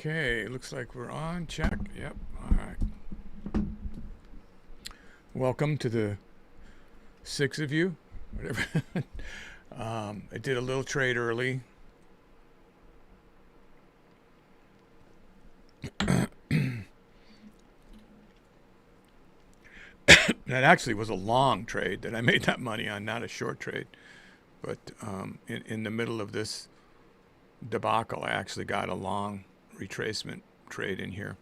Okay, looks like we're on. Check. Yep. All right. Welcome to the 6 of you. Whatever. I did a little trade early. That actually was a long trade that I made that money on, not a short trade. But in the middle of this debacle, I actually got a long retracement trade in here.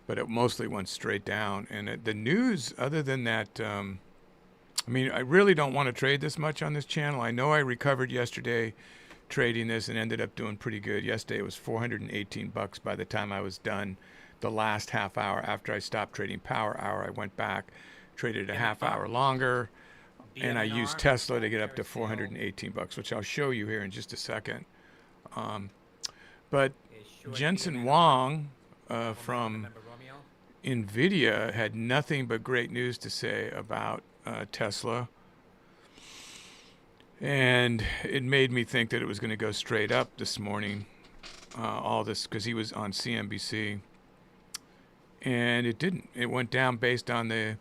But it mostly went straight down. And the news, other than that, I mean, I really don't want to trade this much on this channel. I know I recovered yesterday trading this and ended up doing pretty good. Yesterday it was $418 by the time I was done. The last half hour after I stopped trading power hour, I went back, traded a half hour longer, and I used Tesla to get up to $418, which I'll show you here in just a second. But Jensen Huang from NVIDIA had nothing but great news to say about Tesla. And it made me think that it was going to go straight up this morning, all this, because he was on CNBC. And it didn't. It went down based on the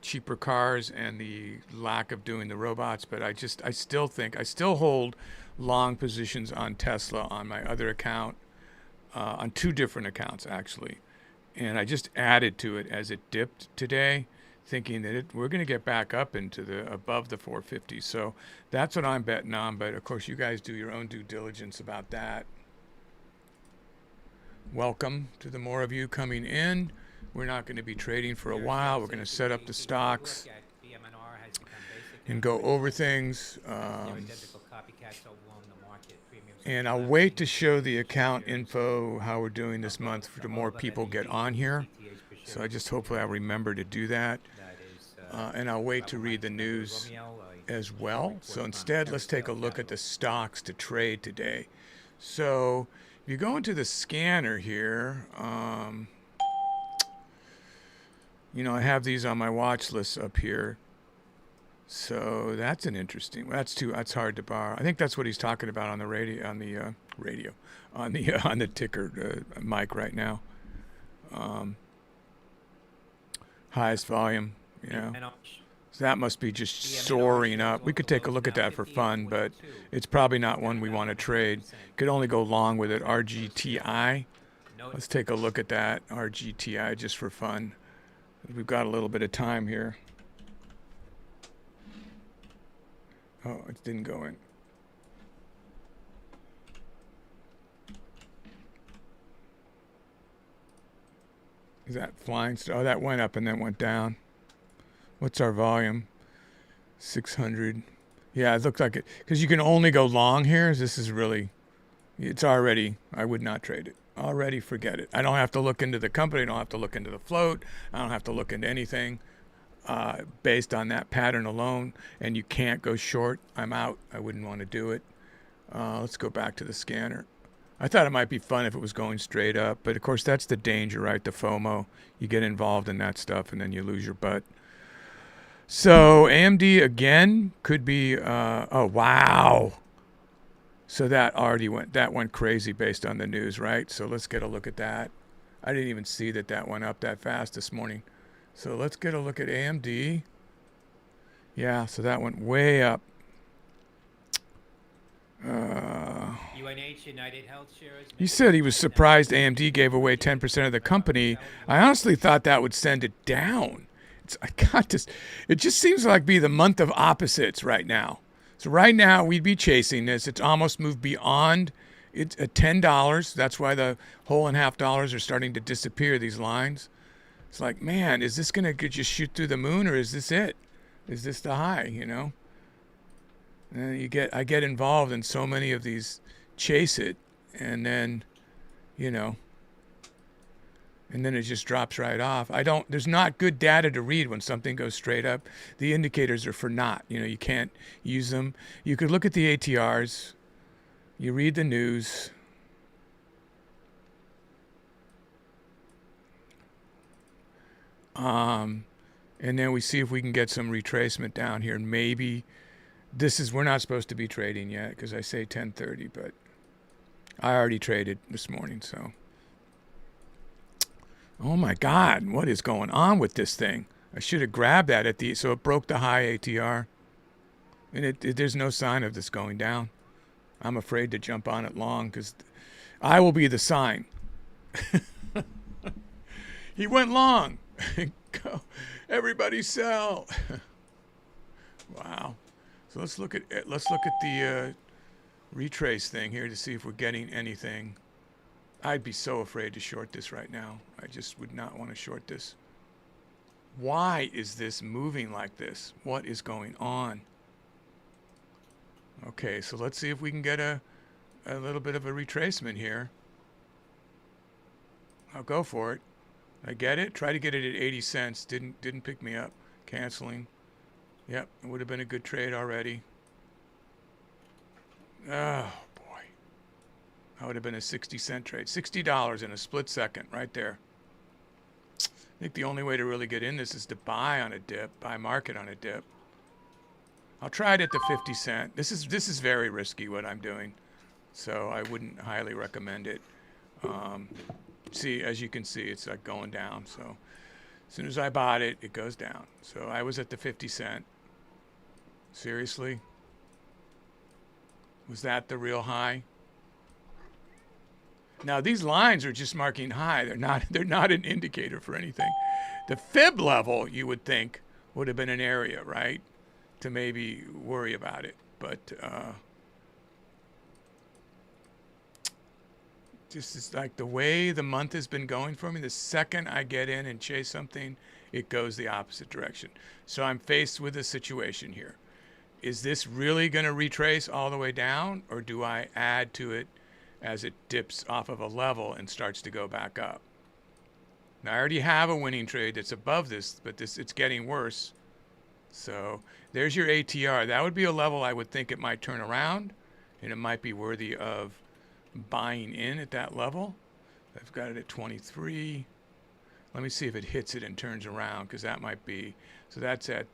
cheaper cars and the lack of doing the robots. But I still hold long positions on Tesla on my other account, on 2 different accounts actually. And I just added to it as it dipped today, thinking that we're going to get back up into the above the 450. So that's what I'm betting on. But of course, you guys do your own due diligence about that. Welcome to the more of you coming in. We're not going to be trading for a while. We're going to set up the stocks and go over things. And I'll wait to show the account info, how we're doing this month, for the more people get on here. So hopefully I'll remember to do that. And I'll wait to read the news as well. So instead, let's take a look at the stocks to trade today. So if you go into the scanner here, I have these on my watch list up here. So that's an interesting. That's hard to borrow. I think that's what he's talking about on the radio, on the ticker mic right now. Highest volume. Yeah. So that must be just soaring up. We could take a look at that for fun, but it's probably not one we want to trade. Could only go long with it. RGTI. Let's take a look at that. RGTI just for fun. We've got a little bit of time here. Oh, it didn't go in. Is that flying? Oh, that went up and then went down. What's our volume? 600. Yeah, it looks like it. Because you can only go long here. This is really, it's already, I would not trade it. Already forget it. I don't have to look into the company. I don't have to look into the float. I don't have to look into anything. Based on that pattern alone, and you can't go short, I'm out. I wouldn't want to do it. Let's go back to the scanner. I thought it might be fun if it was going straight up, but of course that's the danger, right? The FOMO. You get involved in that stuff and then you lose your butt. So AMD again could be, oh wow. So that went crazy based on the news, right? So let's get a look at that. I didn't even see that went up that fast this morning. So let's get a look at AMD. Yeah, so that went way up. He said he was surprised AMD gave away 10% of the company. I honestly thought that would send it down. It just seems like be the month of opposites right now. So right now we'd be chasing this. It's almost moved beyond it at $10. That's why the whole and half dollars are starting to disappear, these lines. It's like, man, is this going to just shoot through the moon, or is this it? Is this the high, And I get involved in so many of these, chase it, and then, and then it just drops right off. There's not good data to read when something goes straight up. The indicators are for naught. You can't use them. You could look at the ATRs. You read the news. And then we see if we can get some retracement down here. And maybe we're not supposed to be trading yet because I say 10:30, but I already traded this morning, so. Oh my God, what is going on with this thing? I should have grabbed that at the, so it broke the high ATR. And there's no sign of this going down. I'm afraid to jump on it long because I will be the sign. He went long. Go. Everybody sell. Wow. So let's look at the retrace thing here to see if we're getting anything. I'd be so afraid to short this right now. I just would not want to short this. Why is this moving like this? What is going on? Okay, so let's see if we can get a little bit of a retracement here. I'll go for it. I get it. Try to get it at 80 cents. Didn't pick me up. Canceling. Yep, it would have been a good trade already. Oh boy, that would have been a 60-cent trade. $60 in a split second, right there. I think the only way to really get in this is to buy on a dip, buy market on a dip. I'll try it at the 50 cent. This is very risky what I'm doing, so I wouldn't highly recommend it. See, as you can see, it's like going down. So as soon as I bought it, it goes down. So I was at the 50 cent. Seriously? Was that the real high? Now these lines are just marking high. They're not an indicator for anything. The fib level, you would think, would have been an area, right, to maybe worry about it. But just is like the way the month has been going for me. The second I get in and chase something, it goes the opposite direction. So I'm faced with a situation here. Is this really going to retrace all the way down, or do I add to it as it dips off of a level and starts to go back up? Now I already have a winning trade that's above this, but it's getting worse. So there's your ATR. That would be a level I would think it might turn around, and it might be worthy of buying in at that level. I've got it at 23. Let me see if it hits it and turns around, because that might be, so that's at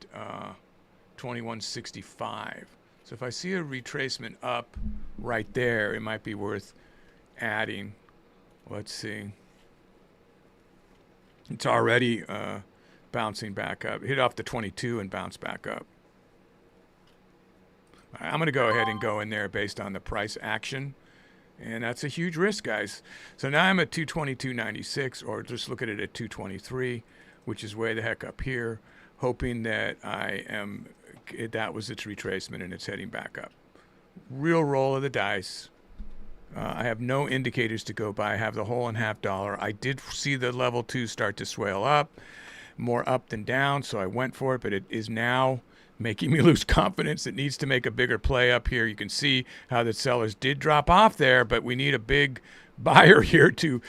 2165. So if I see a retracement up right there, it might be worth adding. Let's see. It's already bouncing back up. Hit off the 22 and bounce back up. All right, I'm going to go ahead and go in there based on the price action. And that's a huge risk, guys. So now I'm at 222.96, or just look at it at 223, which is way the heck up here, hoping that that was its retracement and it's heading back up. Real roll of the dice. I have no indicators to go by. I have the whole and half dollar. I did see the level 2 start to swell up, more up than down, so I went for it, but it is now making me lose confidence. It needs to make a bigger play up here. You can see how the sellers did drop off there, but we need a big buyer here to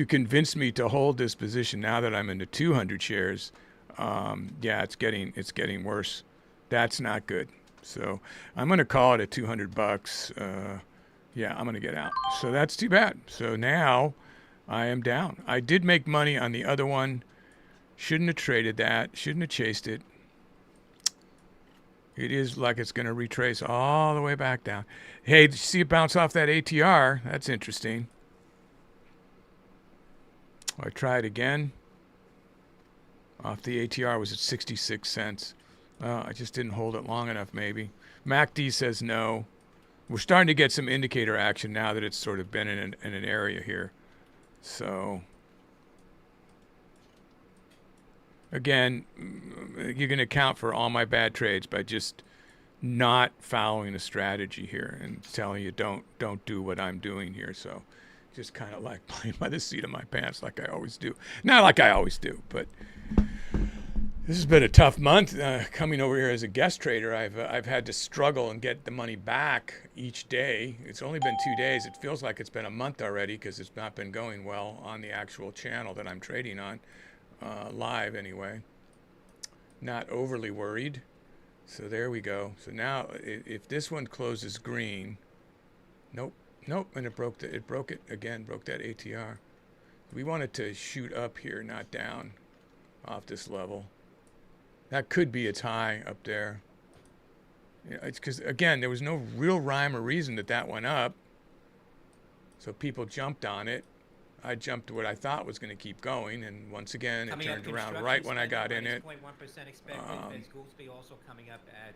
convince me to hold this position now that I'm into 200 shares. Yeah, it's getting worse. That's not good. So I'm going to call it at $200. Yeah, I'm going to get out. So that's too bad. So now I am down. I did make money on the other one. Shouldn't have traded that. Shouldn't have chased it. It is like it's going to retrace all the way back down. Hey, did you see it bounce off that ATR? That's interesting. I try it again. Off the ATR was at 66 cents. I just didn't hold it long enough, maybe. MACD says no. We're starting to get some indicator action now that it's sort of been in an area here. So again, you're going to account for all my bad trades by just not following a strategy here and telling you don't do what I'm doing here. So just kind of like playing by the seat of my pants like I always do. Not like I always do, but this has been a tough month. Coming over here as a guest trader, I've had to struggle and get the money back each day. It's only been 2 days. It feels like it's been a month already because it's not been going well on the actual channel that I'm trading on. Live anyway. Not overly worried. So there we go. So now if this one closes green, nope, and it broke it again, broke that ATR. We want it to shoot up here, not down off this level. That could be its high up there. You know, it's because again there was no real rhyme or reason that went up. So people jumped on it. I jumped to what I thought was going to keep going, and once again, it turned around right when I got in it. 0.1% expected. Fed's Goolsby also coming up at.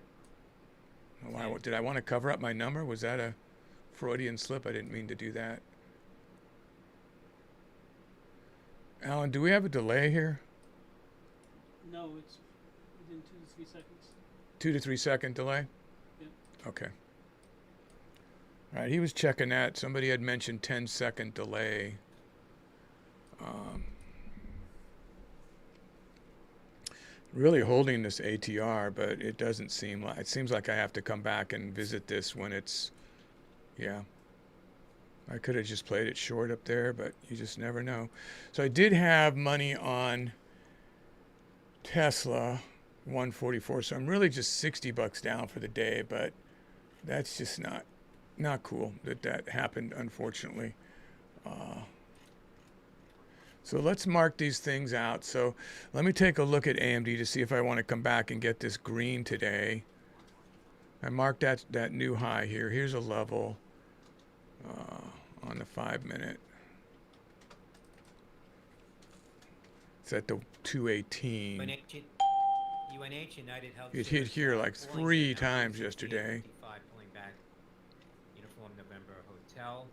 Did I want to cover up my number? Was that a Freudian slip? I didn't mean to do that. Alan, do we have a delay here? No, it's within 2 to 3 seconds. 2 to 3 second delay? Yep. Okay. All right, he was checking that. Somebody had mentioned 10-second delay. Really holding this ATR, but it doesn't seem like, it seems like I have to come back and visit this when it's, yeah. I could have just played it short up there, but you just never know. So I did have money on Tesla, 144. So I'm really just $60 down for the day, but that's just not cool that happened, unfortunately. So let's mark these things out. So let me take a look at AMD to see if I want to come back and get this green today. I marked that new high here. Here's a level on the 5-minute. It's at the 218. UNH, United Health. It hit here like 3 times yesterday. Pulling back. Uniform November Hotel.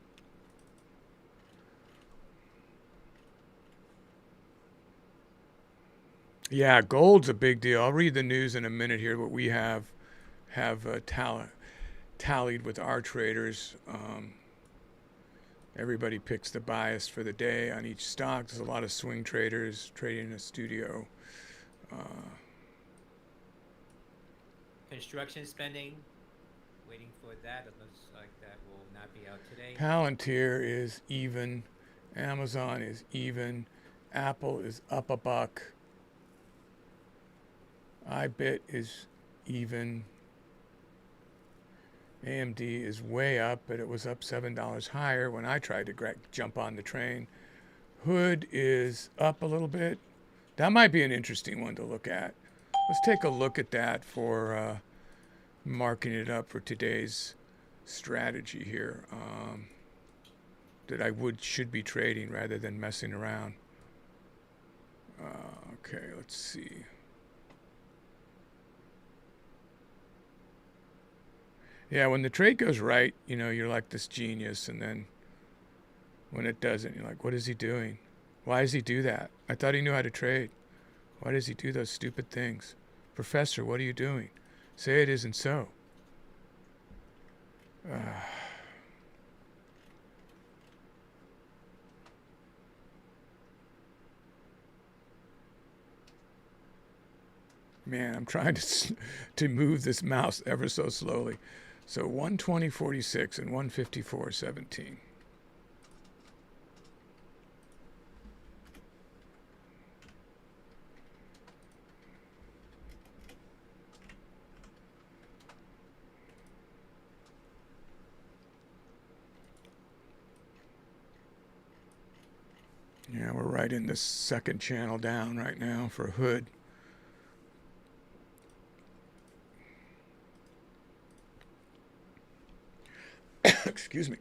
Yeah, gold's a big deal. I'll read the news in a minute here, but we have tallied with our traders. Everybody picks the bias for the day on each stock. There's a lot of swing traders trading in a studio. Construction spending, waiting for that. It looks like that will not be out today. Palantir is even. Amazon is even. Apple is up $1. iBit is even. AMD is way up, but it was up $7 higher when I tried to jump on the train. Hood is up a little bit. That might be an interesting one to look at. Let's take a look at that for marking it up for today's strategy here. That I should be trading rather than messing around. Okay, let's see. Yeah, when the trade goes right, you know, you're like this genius, and then when it doesn't, you're like, what is he doing? Why does he do that? I thought he knew how to trade. Why does he do those stupid things? Professor, what are you doing? Say it isn't so. Man, I'm trying to move this mouse ever so slowly. So 120.46 and 154.17. Yeah, we're right in this second channel down right now for Hood. Excuse me.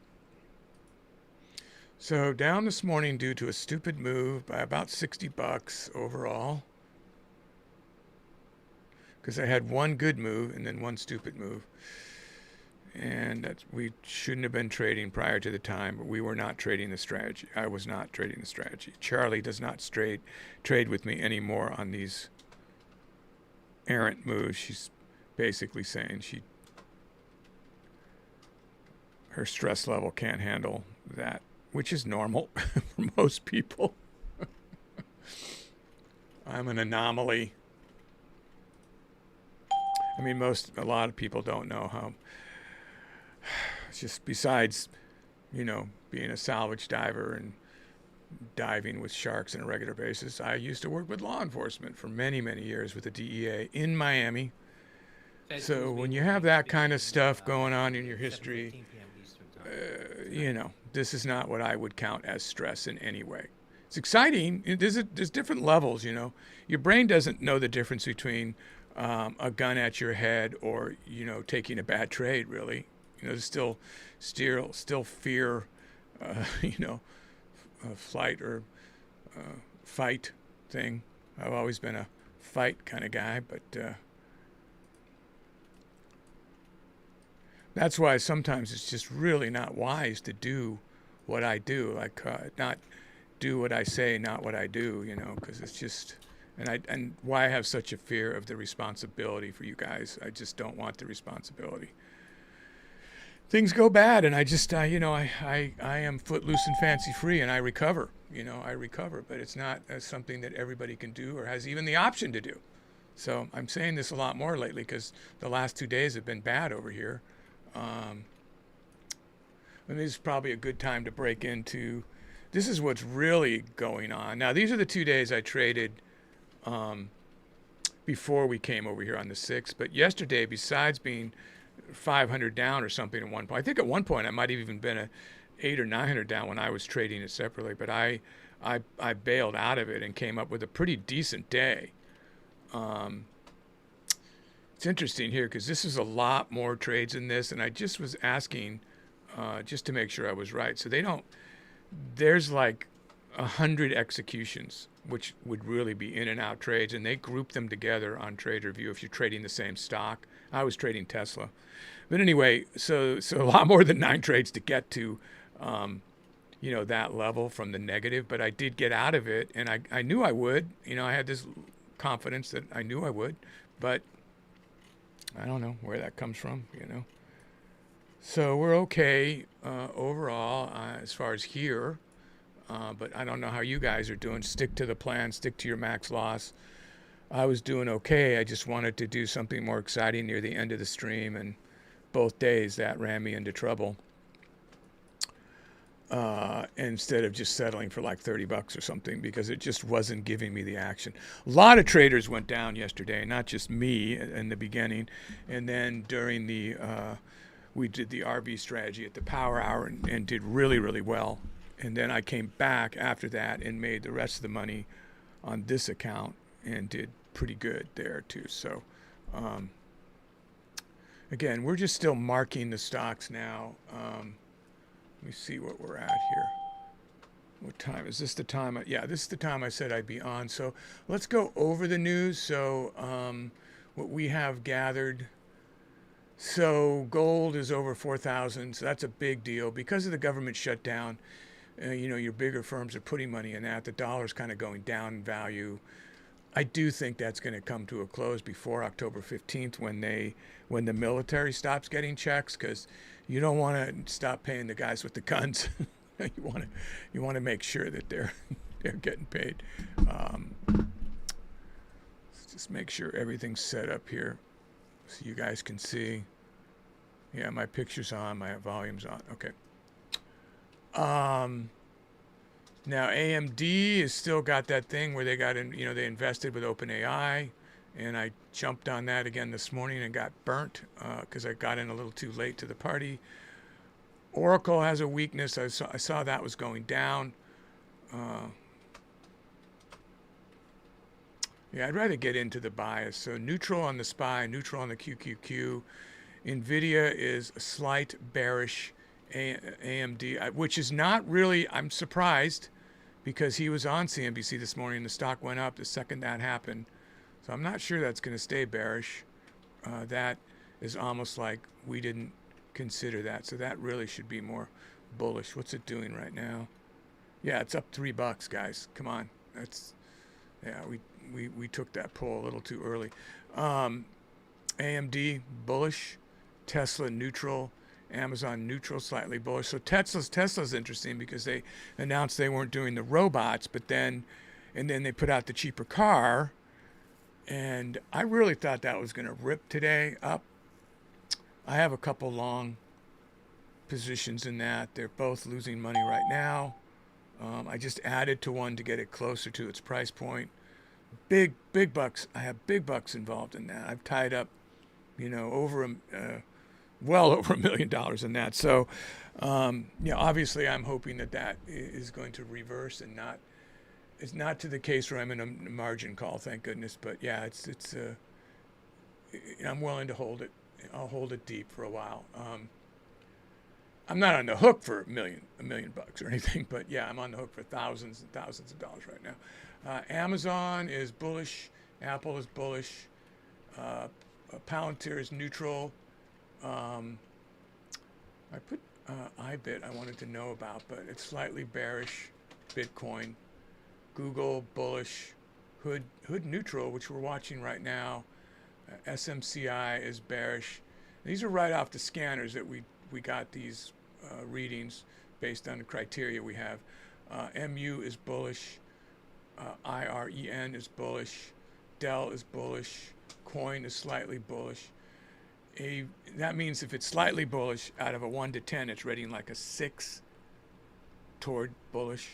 So down this morning due to a stupid move by about $60 overall. Because I had one good move and then one stupid move. And we shouldn't have been trading prior to the time, but we were not trading the strategy. I was not trading the strategy. Charlie does not trade with me anymore on these errant moves. She's basically saying her stress level can't handle that, which is normal for most people. I'm an anomaly. I mean, a lot of people don't know how. Just besides, you know, being a salvage diver and diving with sharks on a regular basis, I used to work with law enforcement for many, many years with the DEA in Miami. So when you have that kind of stuff going on in your history, you know, this is not what I would count as stress in any way. It's exciting. There's different levels, you know. Your brain doesn't know the difference between a gun at your head or, you know, taking a bad trade, really. You know, there's still fear you know, a flight or fight thing. I've always been a fight kind of guy, but that's why sometimes it's just really not wise to do what I do, like not do what I say, not what I do, you know, because it's just, and why I have such a fear of the responsibility for you guys. I just don't want the responsibility. Things go bad, and I just, you know, I am footloose and fancy free, and I recover. You know, I recover, but it's not something that everybody can do or has even the option to do. So I'm saying this a lot more lately because the last 2 days have been bad over here. And this is probably a good time to break into. This is what's really going on. Now, these are the 2 days I traded before we came over here on the 6th. But yesterday, besides being 500 down or something at one point, I think at one point I might have even been a 800 or 900 down when I was trading it separately. But I bailed out of it and came up with a pretty decent day. It's interesting here because this is a lot more trades than this, and I just was asking just to make sure I was right. So there's like 100 executions, which would really be in and out trades, and they group them together on TradingView if you're trading the same stock. I was trading Tesla. But anyway, so a lot more than 9 trades to get to, you know, that level from the negative, but I did get out of it, and I knew I would. You know, I had this confidence that I knew I would, but I don't know where that comes from, you know. So we're okay overall as far as here, but I don't know how you guys are doing. Stick to the plan, stick to your max loss. I was doing okay. I just wanted to do something more exciting near the end of the stream, and both days that ran me into trouble. Instead of just settling for like $30 or something, because it just wasn't giving me the action. A lot of traders went down yesterday, not just me in the beginning, and then during the we did the RV strategy at the power hour and did really, really well. And then I came back after that and made the rest of the money on this account and did pretty good there too. So again, we're just still marking the stocks now. Let me see what we're at here. What time is this? The time? Yeah, this is the time I said I'd be on. So let's go over the news. So what we have gathered. So gold is over 4,000. So that's a big deal because of the government shutdown. You know, your bigger firms are putting money in that. The dollar's kind of going down in value. I do think that's going to come to a close before October 15th when the military stops getting checks, because you don't want to stop paying the guys with the guns. you want to make sure that they're getting paid. Let's just make sure everything's set up here so you guys can see. Yeah, my picture's on, my volume's on. Okay. Now AMD has still got that thing where they got in, you know, they invested with OpenAI, and I jumped on that again this morning and got burnt because I got in a little too late to the party. Oracle has a weakness. I saw that was going down. Yeah, I'd rather get into the bias. So neutral on the SPY, neutral on the QQQ. NVIDIA is a slight bearish. AMD, which is not really, I'm surprised, because he was on CNBC this morning and the stock went up the second that happened. So I'm not sure that's going to stay bearish. That is almost like we didn't consider that. So that really should be more bullish. What's it doing right now? Yeah, it's up $3, guys. Come on. That's, yeah, we took that pull a little too early. AMD bullish, Tesla neutral, Amazon neutral, slightly bullish. So Tesla's interesting because they announced they weren't doing the robots, but then they put out the cheaper car, and I really thought that was going to rip today up. I have a couple long positions in that. They're both losing money right now. I just added to one to get it closer to its price point. Big bucks. I have big bucks involved in that. I've tied up, you know, well over $1 million in that. So, yeah, obviously I'm hoping that is going to reverse and it's not to the case where I'm in a margin call, thank goodness. But yeah, I'm willing to hold it. I'll hold it deep for a while. I'm not on the hook for a million bucks or anything, but yeah, I'm on the hook for thousands and thousands of dollars right now. Amazon is bullish. Apple is bullish. Palantir is neutral. I put iBit I wanted to know about, but it's slightly bearish. Bitcoin. Google bullish. Hood neutral, which we're watching right now. SMCI is bearish. These are right off the scanners that we got these readings based on the criteria we have. MU is bullish. IREN is bullish. Dell is bullish. Coin is slightly bullish. That means if it's slightly bullish, out of a 1 to 10, it's rating like a 6 toward bullish.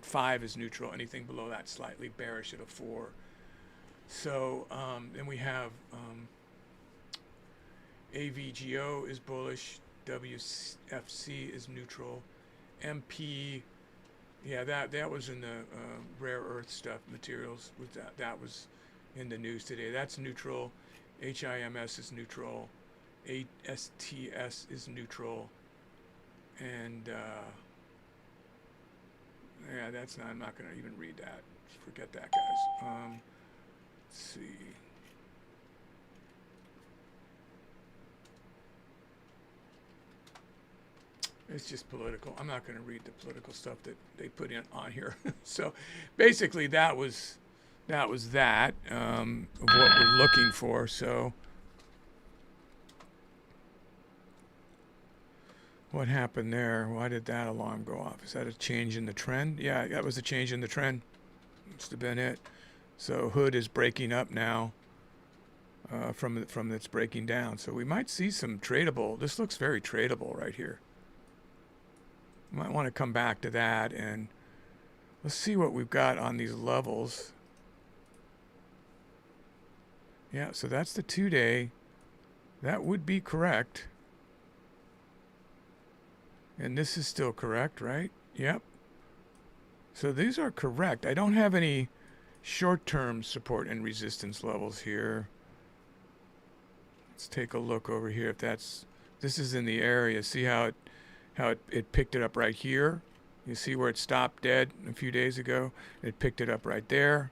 5 is neutral. Anything below that, slightly bearish at a 4. So then we have AVGO is bullish. WFC is neutral. MP, yeah, that was in the rare earth stuff, materials. That was in the news today. That's neutral. HIMS is neutral. ASTS is neutral. And yeah, that's not. I'm not going to even read that. Forget that, guys. Let's see. It's just political. I'm not going to read the political stuff that they put in on here. So basically that was that of what we're looking for. So what happened there? Why did that alarm go off? Is that a change in the trend? Yeah, that was a change in the trend. Must have been it. So hood is breaking up now from its breaking down. So we might see some tradable. This looks very tradable right here. Might want to come back to that, and let's see what we've got on these levels. Yeah, so that's the 2-day. That would be correct. And this is still correct, right? Yep. So these are correct. I don't have any short-term support and resistance levels here. Let's take a look over here. If this is in the area. See how it picked it up right here. You see where it stopped dead a few days ago? It picked it up right there.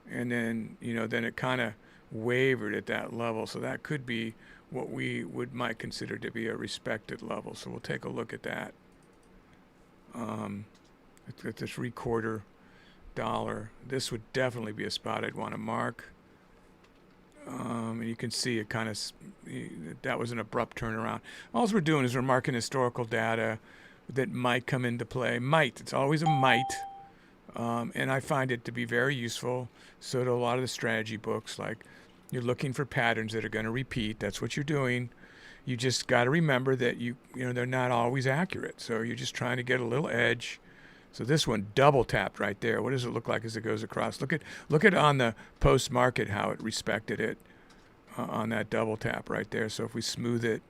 And then, then it kind of wavered at that level. So that could be what we might consider to be a respected level. So we'll take a look at that. At this $0.75. This would definitely be a spot I'd want to mark. And you can see it kind of, that was an abrupt turnaround. All we're doing is we're marking historical data that might come into play. Might. It's always a might. And I find it to be very useful. So do a lot of the strategy books. Like, you're looking for patterns that are going to repeat. That's what you're doing. You just got to remember that they're not always accurate. So you're just trying to get a little edge. So this one double tapped right there. What does it look like as it goes across? Look at on the post market how it respected it on that double tap right there. So if we smooth it,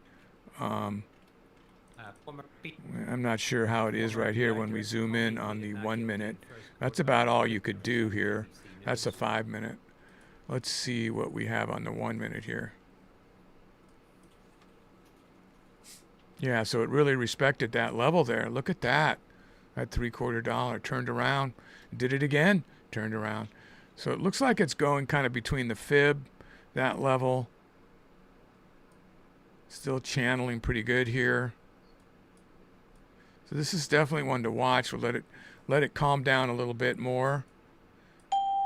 I'm not sure how it is right here when we zoom in on the 1 minute. That's about all you could do here. That's a 5 minute. Let's see what we have on the 1 minute here. Yeah, so it really respected that level there. Look at that. That $0.75 turned around, did it again, turned around. So it looks like it's going kind of between the fib, that level. Still channeling pretty good here. So this is definitely one to watch. We'll let it calm down a little bit more.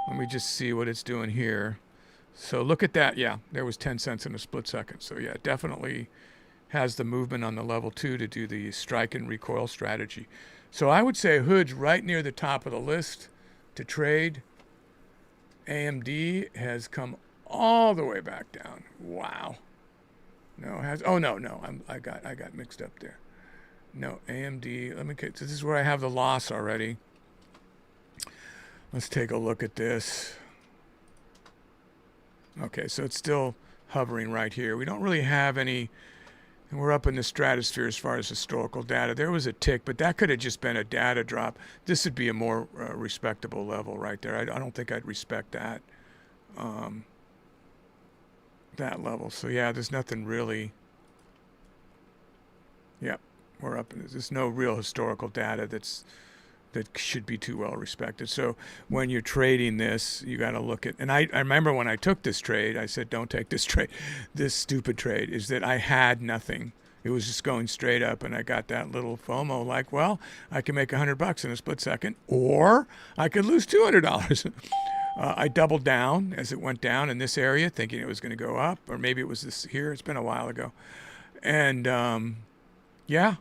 Let me just see what it's doing here. So look at that. Yeah, there was 10 cents in a split second. So yeah, definitely has the movement on the level 2 to do the strike and recoil strategy. So I would say hood's right near the top of the list to trade. AMD has come all the way back down. Wow. No, I got mixed up there. No, AMD. So this is where I have the loss already. Let's take a look at this. Okay, so it's still hovering right here. We don't really have any. And we're up in the stratosphere as far as historical data. There was a tick, but that could have just been a data drop. This would be a more respectable level right there. I don't think I'd respect that that level. So yeah, there's nothing really. Yep, we're up. There's no real historical data that should be too well respected. So when you're trading this, you got to look at, and I remember when I took this trade, I said, don't take this trade. This stupid trade is that I had nothing. It was just going straight up, and I got that little FOMO like, well, I can make $100 in a split second, or I could lose $200. I doubled down as it went down in this area, thinking it was going to go up, or maybe it was this here. It's been a while ago. And yeah,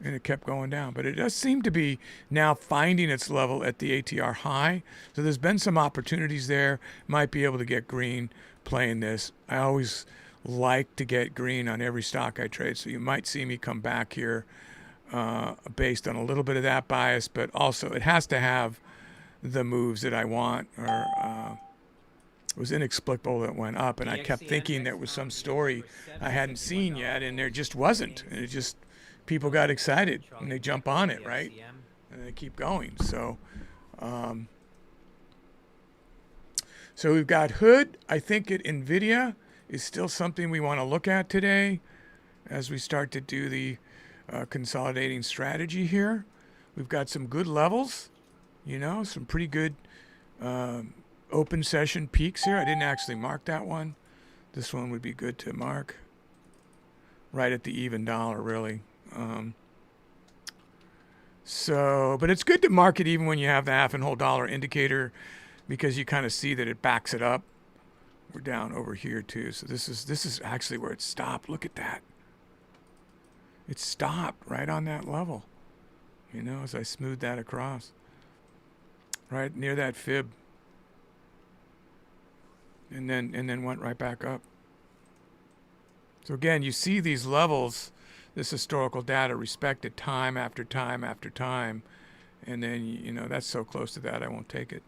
and it kept going down. But it does seem to be now finding its level at the ATR high. So there's been some opportunities there. Might be able to get green playing this. I always like to get green on every stock I trade. So you might see me come back here based on a little bit of that bias, but also it has to have the moves that I want, or it was inexplicable that it went up, and I kept thinking there was some story I hadn't seen yet, and there just wasn't. And it just, people got excited and they jump on it, right? And they keep going. So so we've got Hood. I think NVIDIA is still something we want to look at today as we start to do the consolidating strategy here. We've got some good levels, you know, some pretty good open session peaks here. I didn't actually mark that one. This one would be good to mark right at the even dollar, really. So, but it's good to mark it even when you have the half and whole dollar indicator, because you kind of see that it backs it up. We're down over here too. So this is actually where it stopped. Look at that. It stopped right on that level, you know, as I smooth that across. Right near that fib. And then went right back up. So again, you see these levels, this historical data respected time after time after time. And then, you know, that's so close to that, I won't take it.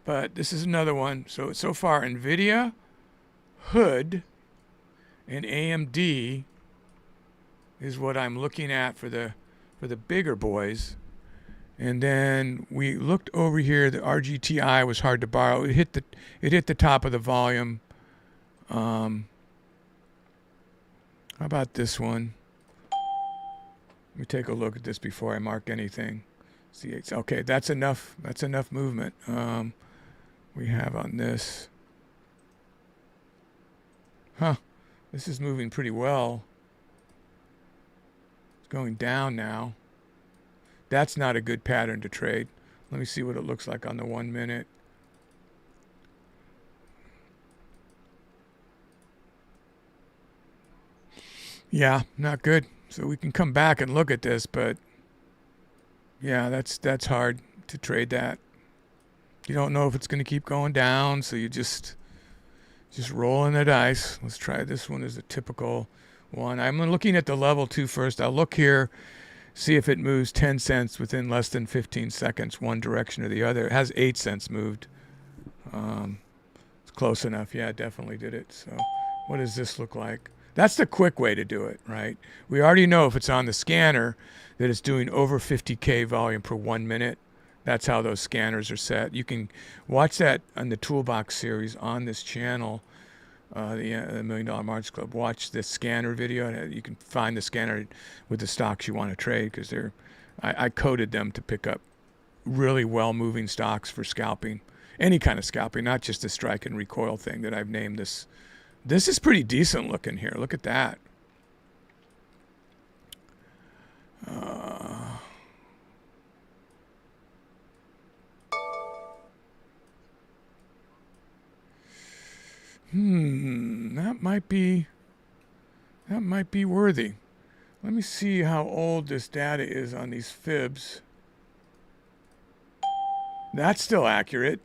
But this is another one. So far, NVIDIA, Hood, and AMD is what I'm looking at for the bigger boys. And then we looked over here. The RGTI was hard to borrow. It hit the top of the volume. How about this one? Let me take a look at this before I mark anything. See, it's okay. That's enough. That's enough movement. We have on this. Huh. This is moving pretty well. It's going down now. That's not a good pattern to trade. Let me see what it looks like on the 1 minute. Yeah, not good. So we can come back and look at this, but yeah, that's hard to trade that. You don't know if it's going to keep going down, so you just rolling the dice. Let's try this one as a typical one. I'm looking at the level 2 first. I'll look here, see if it moves 10 cents within less than 15 seconds, one direction or the other. It has 8 cents moved. It's close enough. Yeah, it definitely did it. So what does this look like? That's the quick way to do it, right? We already know if it's on the scanner that it's doing over 50K volume per 1 minute. That's how those scanners are set. You can watch that on the Toolbox series on this channel, the $1 Million Margins Club. Watch the scanner video. You can find the scanner with the stocks you want to trade, because I coded them to pick up really well-moving stocks for scalping. Any kind of scalping, not just the strike and recoil thing that I've named this. This is pretty decent looking here. Look at that. That might be worthy. Let me see how old this data is on these fibs. That's still accurate.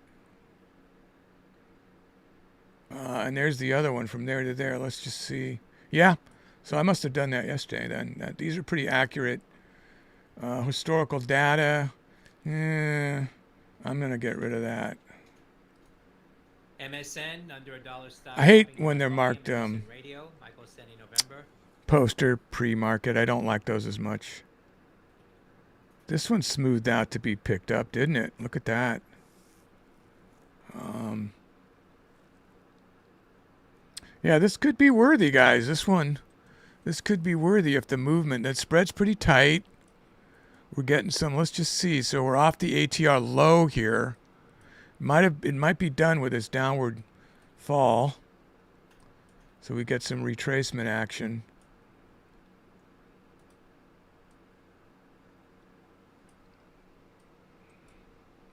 And there's the other one from there to there. Let's just see. Yeah, so I must have done that yesterday then. These are pretty accurate. Historical data. I'm going to get rid of that. MSN under $1 stock. I hate when they're marked radio, Michael said in November. Poster pre-market. I don't like those as much. This one smoothed out to be picked up, didn't it? Look at that. Yeah, this could be worthy, guys. This one This could be worthy if the movement, that spread's pretty tight. We're getting some, let's just see. So we're off the ATR low here. It might be done with this downward fall. So we get some retracement action.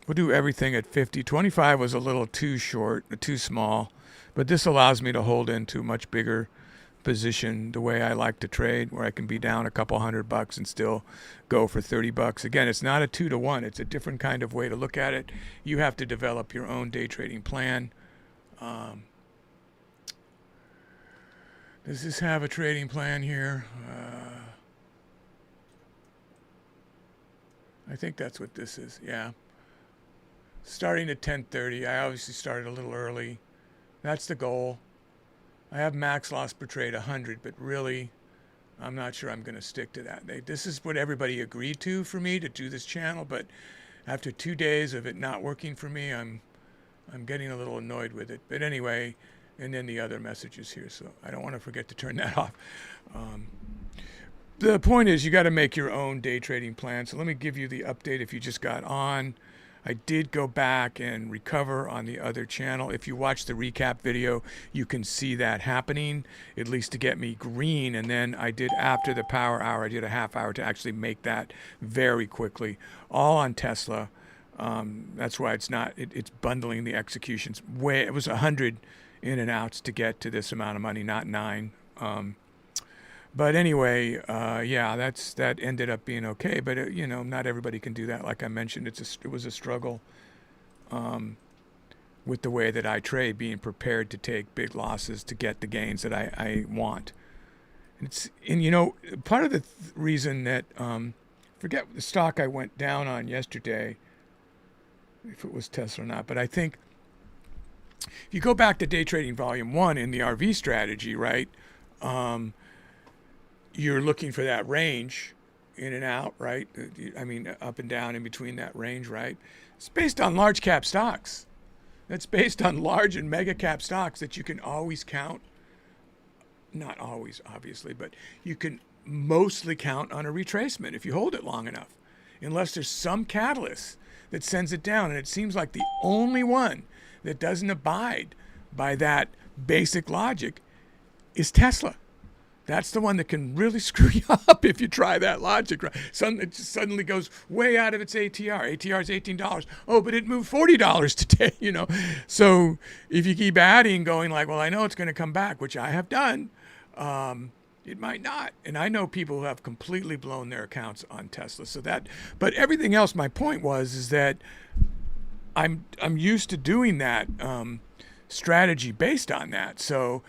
We'll do everything at 50. 25 was a little too short, too small, but this allows me to hold into a much bigger position the way I like to trade, where I can be down a couple $100 and still go for $30. Again, it's not a 2-to-1. It's a different kind of way to look at it. You have to develop your own day trading plan. Does this have a trading plan here? I think that's what this is. Yeah. Starting at 10:30. I obviously started a little early. That's the goal. I have max loss per trade 100, but really, I'm not sure I'm going to stick to that. This is what everybody agreed to for me to do this channel, but after 2 days of it not working for me, I'm getting a little annoyed with it. But anyway, and then the other messages here, so I don't want to forget to turn that off. The point is, you got to make your own day trading plan. So let me give you the update if you just got on. I did go back and recover on the other channel. If you watch the recap video, you can see that happening, at least to get me green. And then I did, after the power hour, I did a half hour to actually make that very quickly, all on Tesla. That's why it's not, it's bundling the executions. It was 100 in and outs to get to this amount of money, not 9. But anyway, yeah, that ended up being okay. But you know, not everybody can do that. Like I mentioned, it was a struggle with the way that I trade, being prepared to take big losses to get the gains that I want. And you know, part of the reason that forget the stock I went down on yesterday, if it was Tesla or not, but I think if you go back to day trading volume 1 in the RV strategy, right? You're looking for that range in and out, right? I mean, up and down in between that range, right? It's based on large cap stocks. That's based on large and mega cap stocks that you can always count. Not always, obviously, but you can mostly count on a retracement if you hold it long enough, unless there's some catalyst that sends it down. And it seems like the only one that doesn't abide by that basic logic is Tesla. That's the one that can really screw you up if you try that logic. Right? It just suddenly goes way out of its ATR. ATR is $18. Oh, but it moved $40 today, you know. So if you keep adding, going like, well, I know it's going to come back, which I have done, it might not. And I know people who have completely blown their accounts on Tesla. So that, but everything else, my point is that I'm used to doing that strategy based on that. So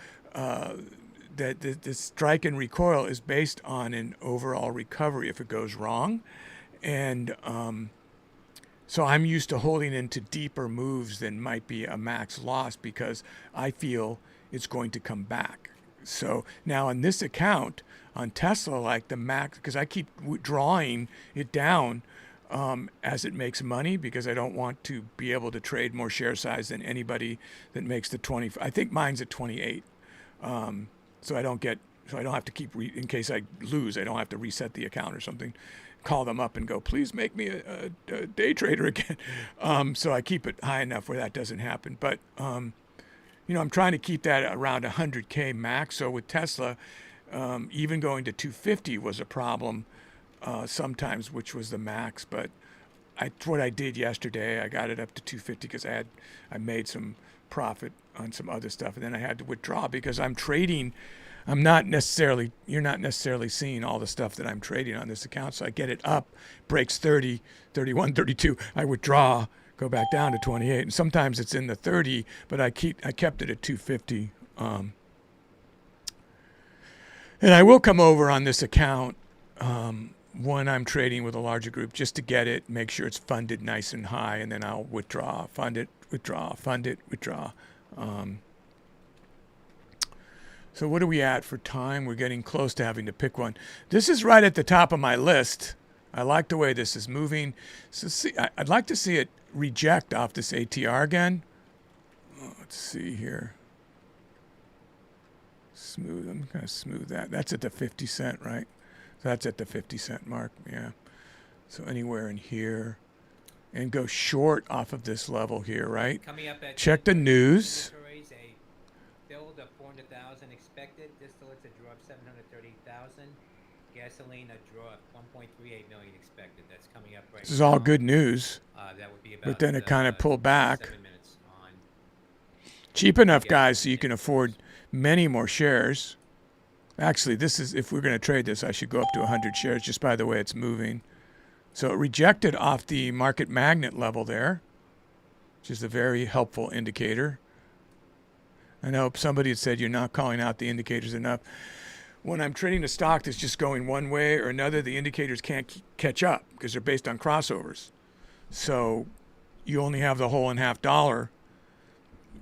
that the strike and recoil is based on an overall recovery if it goes wrong. And so I'm used to holding into deeper moves than might be a max loss because I feel it's going to come back. So now on this account, on Tesla, like the max, because I keep drawing it down as it makes money, because I don't want to be able to trade more share size than anybody that makes the 20. I think mine's at 28. So I don't have to keep, in case I lose, I don't have to reset the account or something, call them up and go, please make me a day trader again. So I keep it high enough where that doesn't happen. But, you know, I'm trying to keep that around 100K max. So with Tesla, even going to 250 was a problem sometimes, which was the max. But what I did yesterday, I got it up to 250 because I made some profit on some other stuff, and then I had to withdraw because I'm trading. You're not necessarily seeing all the stuff that I'm trading on this account. So I get it up, breaks 30, 31, 32. I withdraw, go back down to 28, and sometimes it's in the 30, but I kept it at 250. And I will come over on this account when I'm trading with a larger group just to get it, make sure it's funded nice and high, and then I'll withdraw, fund it, withdraw, fund it, withdraw. So what are we at for time? We're getting close to having to pick one. This is right at the top of my list. I like the way this is moving. So I'd like to see it reject off this ATR again. Let's see here. smooth. I'm going to smooth that. That's at the 50 cent, right? So that's at the 50 cent mark. Yeah. So anywhere in here, and go short off of this level here, right? Coming up at Check the news. inventories, a build of 400,000 expected. Distillates a draw of 730,000. Gasoline a draw of 1.38 million expected. That's coming up right now. This is all good news. That would be about. But then it kind of pulled back. 7 minutes on. Cheap enough, guys, so you can afford many more shares. Actually, this is, if we're going to trade this, I should go up to 100 shares just by the way it's moving. So it rejected off the market magnet level there, which is a very helpful indicator. I know somebody had said you're not calling out the indicators enough. When I'm trading a stock that's just going one way or another, the indicators can't catch up because they're based on crossovers. So you only have the whole and half dollar,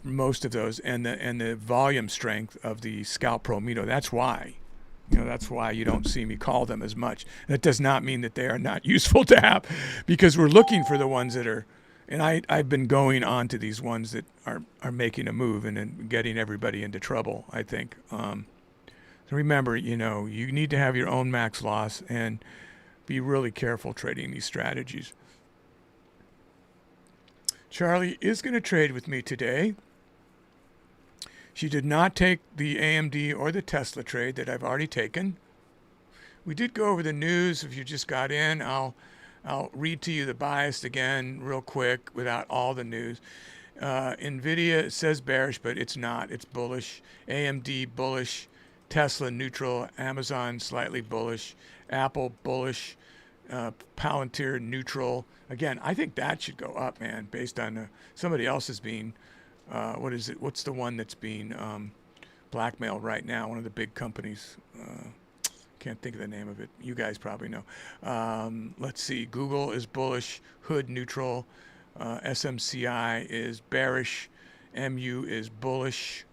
most of those, and the volume strength of the Scalp Pro Mito. That's why. That's why you don't see me call them as much. That does not mean that they are not useful to have, because we're looking for the ones that are, and I've been going on to these ones that are making a move and getting everybody into trouble, I think. So remember, you need to have your own max loss and be really careful trading these strategies. Charlie is going to trade with me today. She did not take the AMD or the Tesla trade that I've already taken. We did go over the news. If you just got in, I'll read to you the bias again real quick without all the news. NVIDIA says bearish, but it's not. It's bullish. AMD bullish. Tesla neutral. Amazon slightly bullish. Apple bullish. Palantir neutral. Again, I think that should go up, man, based on somebody else is being... what is it? What's the one that's being blackmailed right now? One of the big companies. Can't think of the name of it. You guys probably know. Let's see. Google is bullish. Hood neutral. SMCI is bearish. MU is bullish.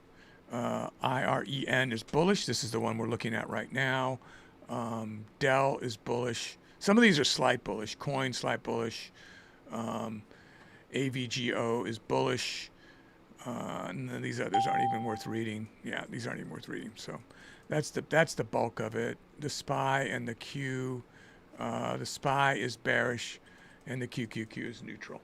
IREN is bullish. This is the one we're looking at right now. Dell is bullish. Some of these are slight bullish. Coin slight bullish. AVGO is bullish. And then these others aren't even worth reading. Yeah, these aren't even worth reading. So that's the bulk of it. The SPY and the Q. The SPY is bearish, and the QQQ is neutral.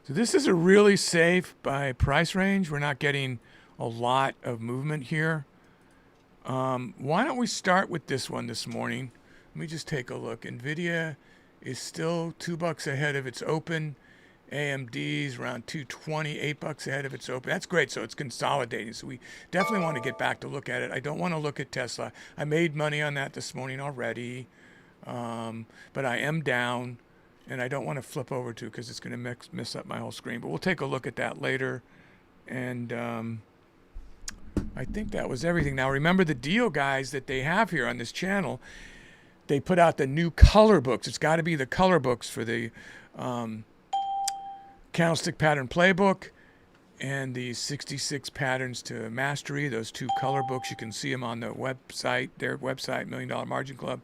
So this is a really safe by price range. We're not getting a lot of movement here. Why don't we start with this one this morning? Let me just take a look. NVIDIA is still $2 ahead of its open. AMD's around 220, $8 ahead of its open. That's great. So it's consolidating. So we definitely want to get back to look at it. I don't want to look at Tesla. I made money on that this morning already, but I am down, and I don't want to flip over to because it's going to mess up my whole screen. But we'll take a look at that later, and I think that was everything. Now remember the deal, guys, that they have here on this channel. They put out the new color books. It's got to be the color books for the Candlestick Pattern Playbook and the 66 Patterns to Mastery. Those two color books, you can see them on the website, their website, $1 Million Margin Club,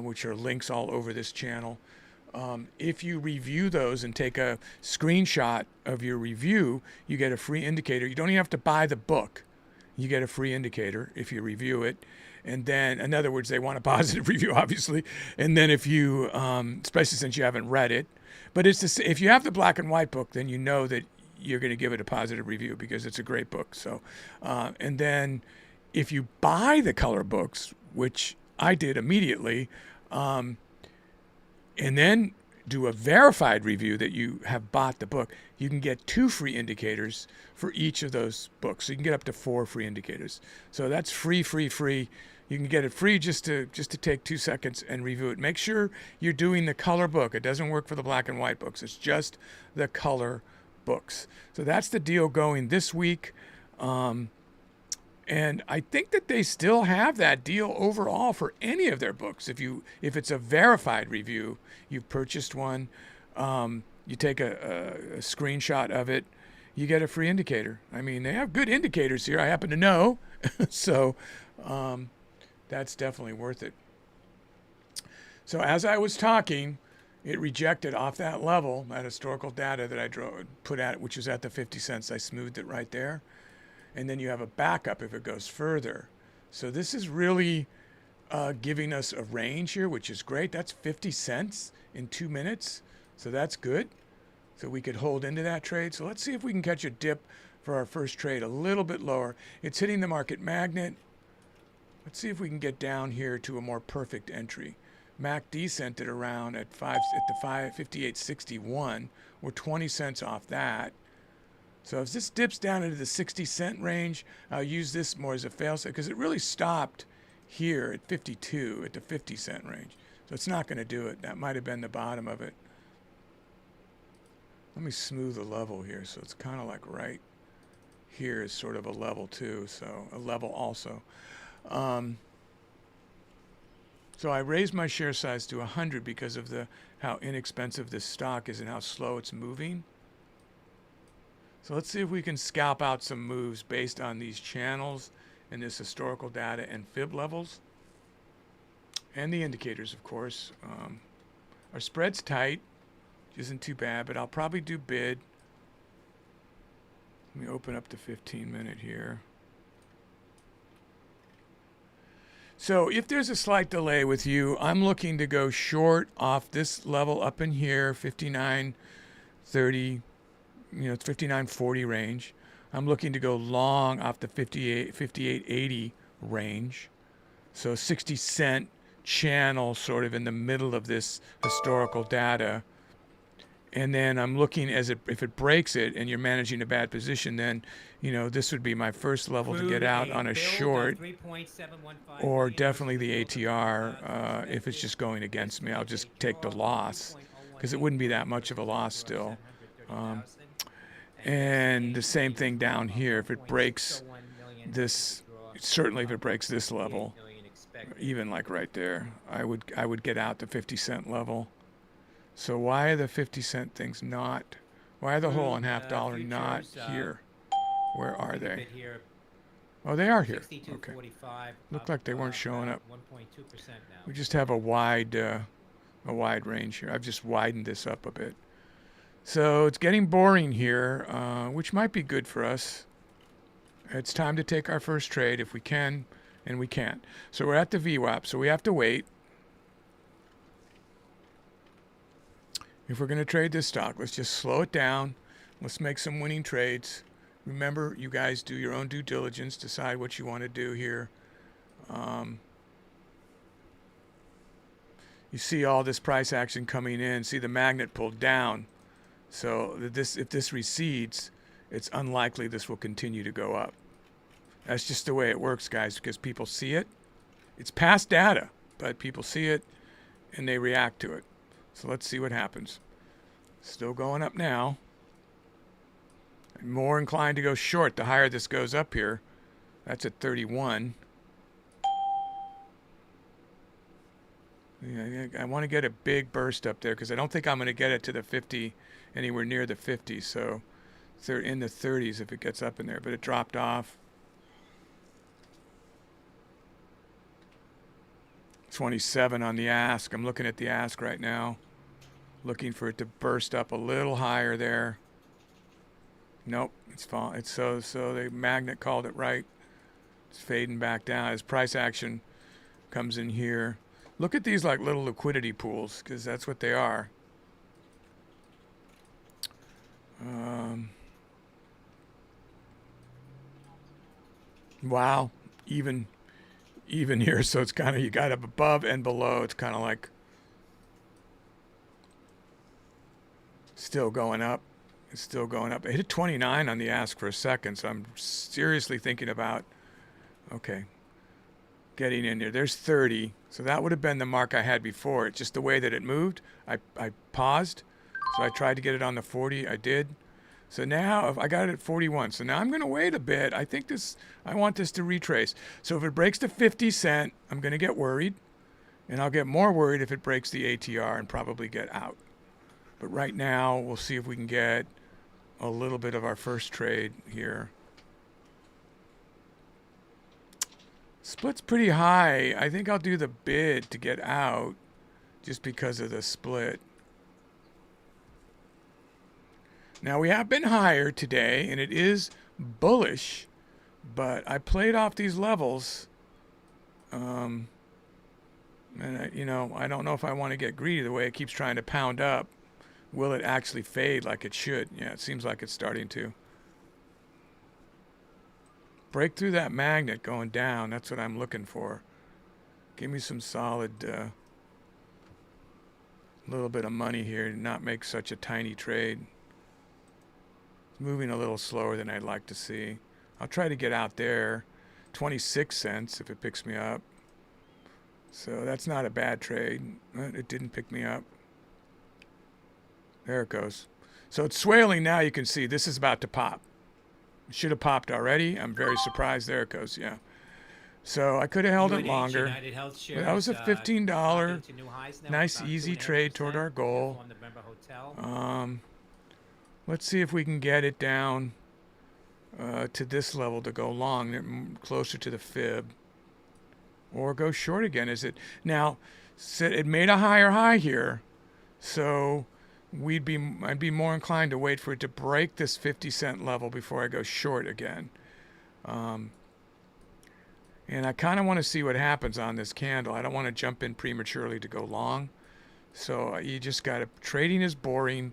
which are links all over this channel. If you review those and take a screenshot of your review, you get a free indicator. You don't even have to buy the book. You get a free indicator if you review it. And then, in other words, they want a positive review, obviously. And then if you, especially since you haven't read it, but it's the, if you have the black and white book, then you know that you're going to give it a positive review because it's a great book. So, and then if you buy the color books, which I did immediately, and then do a verified review that you have bought the book, you can get 2 free indicators for each of those books. So you can get up to 4 free indicators. So that's free. You can get it free just to take 2 seconds and review it. Make sure you're doing the color book. It doesn't work for the black and white books. It's just the color books. So that's the deal going this week. And I think that they still have that deal overall for any of their books. If it's a verified review, you've purchased one, you take a screenshot of it, you get a free indicator. I mean, they have good indicators here, I happen to know. So that's definitely worth it. So as I was talking, it rejected off that level, that historical data that I put at it, which was at the 50 cents. I smoothed it right there. and then you have a backup if it goes further. So this is really giving us a range here, which is great. That's 50 cents in 2 minutes. So that's good. So we could hold into that trade. So let's see if we can catch a dip for our first trade a little bit lower. It's hitting the market magnet. Let's see if we can get down here to a more perfect entry. MACD sent it around at the 58.61. We're 20 cents off that. So if this dips down into the 60-cent range, I'll use this more as a failsafe because it really stopped here at 52 at the 50-cent range. So it's not going to do it. That might have been the bottom of it. Let me smooth the level here. So it's kind of like right here is sort of a level too. So a level also. So I raised my share size to 100 because of how inexpensive this stock is and how slow it's moving. So let's see if we can scalp out some moves based on these channels and this historical data and fib levels. And the indicators, of course. Our spread's tight, which isn't too bad, but I'll probably do bid. Let me open up the 15-minute here. So if there's a slight delay with you, I'm looking to go short off this level up in here, 59.30, it's 59.40 range. I'm looking to go long off the 58.80 range. So 60-cent channel sort of in the middle of this historical data. And then I'm looking if it breaks it and you're managing a bad position, then, this would be my first level to get out on a short, or definitely the ATR. If it's just going against me, I'll just take the loss because it wouldn't be that much of a loss still. And the same thing down here. If it breaks this, certainly if it breaks this level, even like right there, I would get out the 50-cent level. So why are the 50-cent things not? Why are the whole and half dollar not here? Where are they? Oh, they are here. Okay. Looked like they weren't showing up. We just have a wide range here. I've just widened this up a bit. So it's getting boring here, which might be good for us. It's time to take our first trade if we can, and we can't. So we're at the VWAP, so we have to wait. If we're going to trade this stock, let's just slow it down. Let's make some winning trades. Remember, you guys do your own due diligence, decide what you want to do here. You see all this price action coming in. See the magnet pulled down. So if this recedes, it's unlikely this will continue to go up. That's just the way it works, guys, because people see it. It's past data, but people see it and they react to it. So let's see what happens. Still going up now. I'm more inclined to go short the higher this goes up here. That's at 31. Yeah, I want to get a big burst up there because I don't think I'm going to get it to the 50, anywhere near the 50. So they're in the 30s if it gets up in there, but it dropped off. 27 on the ask. I'm looking at the ask right now. Looking for it to burst up a little higher there. Nope, it's falling. It's so the magnet called it right. It's fading back down as price action comes in here. Look at these like little liquidity pools because that's what they are. Wow, even here. So it's kind of, you got up above and below. It's kind of like still going up. It's still going up. It hit 29 on the ask for a second, so I'm seriously thinking about, okay, getting in there. There's 30, so that would have been the mark I had before. It's just the way that it moved. I paused, so I tried to get it on the 40. I did. So now I got it at 41. So now I'm going to wait a bit. I want this to retrace. So if it breaks to 50 cent, I'm going to get worried, and I'll get more worried if it breaks the ATR and probably get out. But right now, we'll see if we can get a little bit of our first trade here. Split's pretty high. I think I'll do the bid to get out just because of the split. Now, we have been higher today, and it is bullish, But I played off these levels, and I don't know if I want to get greedy the way it keeps trying to pound up. Will it actually fade like it should? Yeah, it seems like it's starting to. Break through that magnet going down. That's what I'm looking for. Give me some solid little bit of money here and not make such a tiny trade. It's moving a little slower than I'd like to see. I'll try to get out there. 26 cents if it picks me up. So that's not a bad trade. It didn't pick me up. There it goes. So it's swailing now. You can see this is about to pop. It should have popped already. I'm very surprised. There it goes. Yeah. So I could have held it longer. But that was a $15 nice easy trade toward our goal. Let's see if we can get it down to this level to go long, closer to the fib, or go short again. Is it now? It made a higher high here, so I'd be more inclined to wait for it to break this 50-cent level before I go short again. And I kind of want to see what happens on this candle. I don't want to jump in prematurely to go long. So you just got to, trading is boring.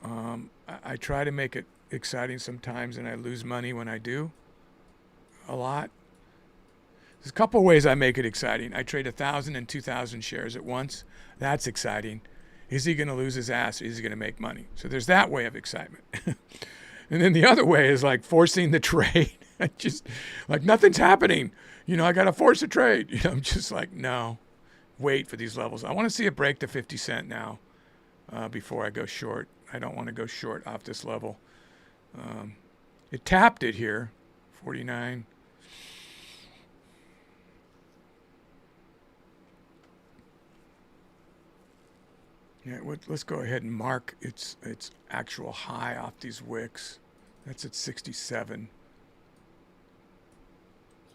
I try to make it exciting sometimes, and I lose money when I do. A lot. There's a couple ways I make it exciting. I trade 1,000 and 2,000 shares at once. That's exciting. Is he going to lose his ass, or is he going to make money? So there's that way of excitement. And then the other way is like forcing the trade. Just like nothing's happening. I got to force a trade. I'm just like, no, wait for these levels. I want to see it break the 50 cent now before I go short. I don't want to go short off this level. It tapped it here, 49. Yeah, let's go ahead and mark its actual high off these wicks. That's at 67.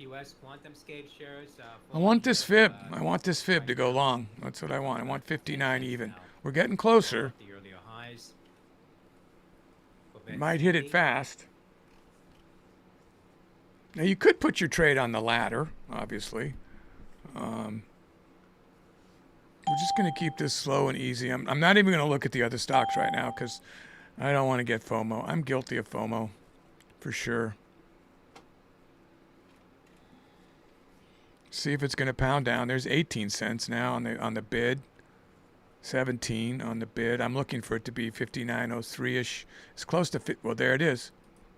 QS QuantumScape shares. I want this fib. I want this fib to go long. That's what I want. I want 59 even. We're getting closer. The earlier highs. Might hit it fast. Now you could put your trade on the ladder, obviously. We're just going to keep this slow and easy. I'm not even going to look at the other stocks right now because I don't want to get FOMO. I'm guilty of FOMO, for sure. See if it's going to pound down. There's 18 cents now on the bid. 17 on the bid. I'm looking for it to be 59.03-ish. It's close to well, there it is.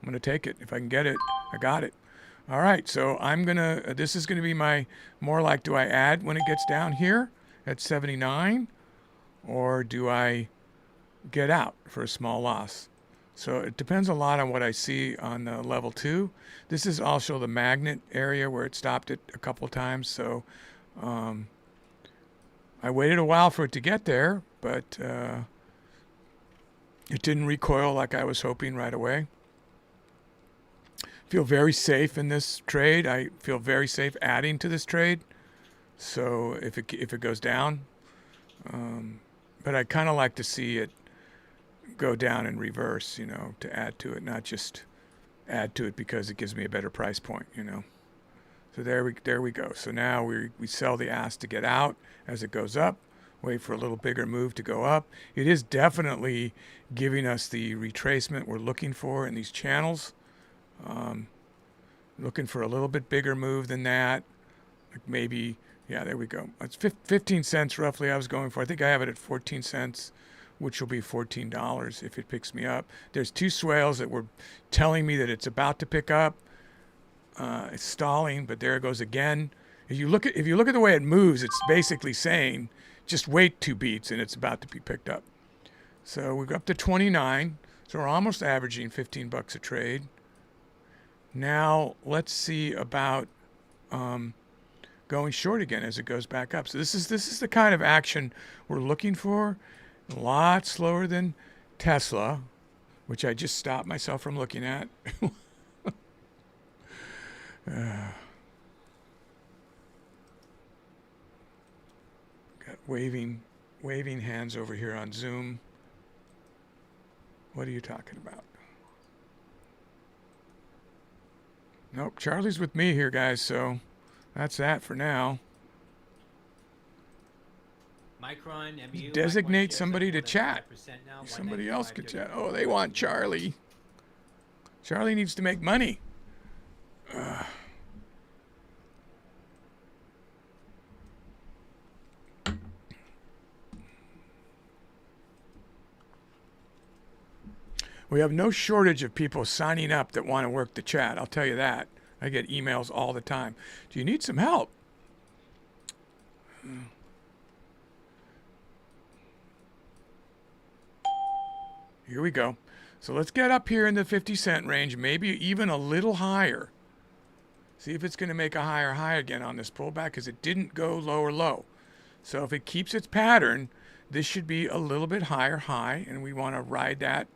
I'm going to take it. If I can get it, I got it. All right, so this is going to be my, more like, do I add when it gets down here at 79? Or do I get out for a small loss? So it depends a lot on what I see on level 2. This is also the magnet area where it stopped it a couple times. So I waited a while for it to get there, but it didn't recoil like I was hoping right away. Feel very safe in this trade. I feel very safe adding to this trade. So if it goes down, but I kind of like to see it go down in reverse, to add to it, not just add to it because it gives me a better price point, So there we go. So now we sell the ask to get out as it goes up, wait for a little bigger move to go up. It is definitely giving us the retracement we're looking for in these channels. Looking for a little bit bigger move than that, like maybe, yeah, there we go. It's 15 cents roughly I was going for. I think I have it at 14 cents, which will be $14 if it picks me up. There's two swales that were telling me that it's about to pick up. It's stalling, but there it goes again. If you look at the way it moves, it's basically saying just wait 2 beats and it's about to be picked up. So we're up to 29. So we're almost averaging $15 a trade. Now let's see about going short again as it goes back up. So this is the kind of action we're looking for. A lot slower than Tesla, which I just stopped myself from looking at. Got waving hands over here on Zoom. What are you talking about? Nope, Charlie's with me here, guys, so that's that for now. Micron, MU, Designate Micron shares somebody up to more than chat. 5% now. Somebody else could chat. 195.34. Oh, they want Charlie. Charlie needs to make money. We have no shortage of people signing up that want to work the chat. I'll tell you that. I get emails all the time. Do you need some help? Here we go. So let's get up here in the 50-cent range, maybe even a little higher. See if it's going to make a higher high again on this pullback, because it didn't go lower low. So if it keeps its pattern, this should be a little bit higher high, and we want to ride that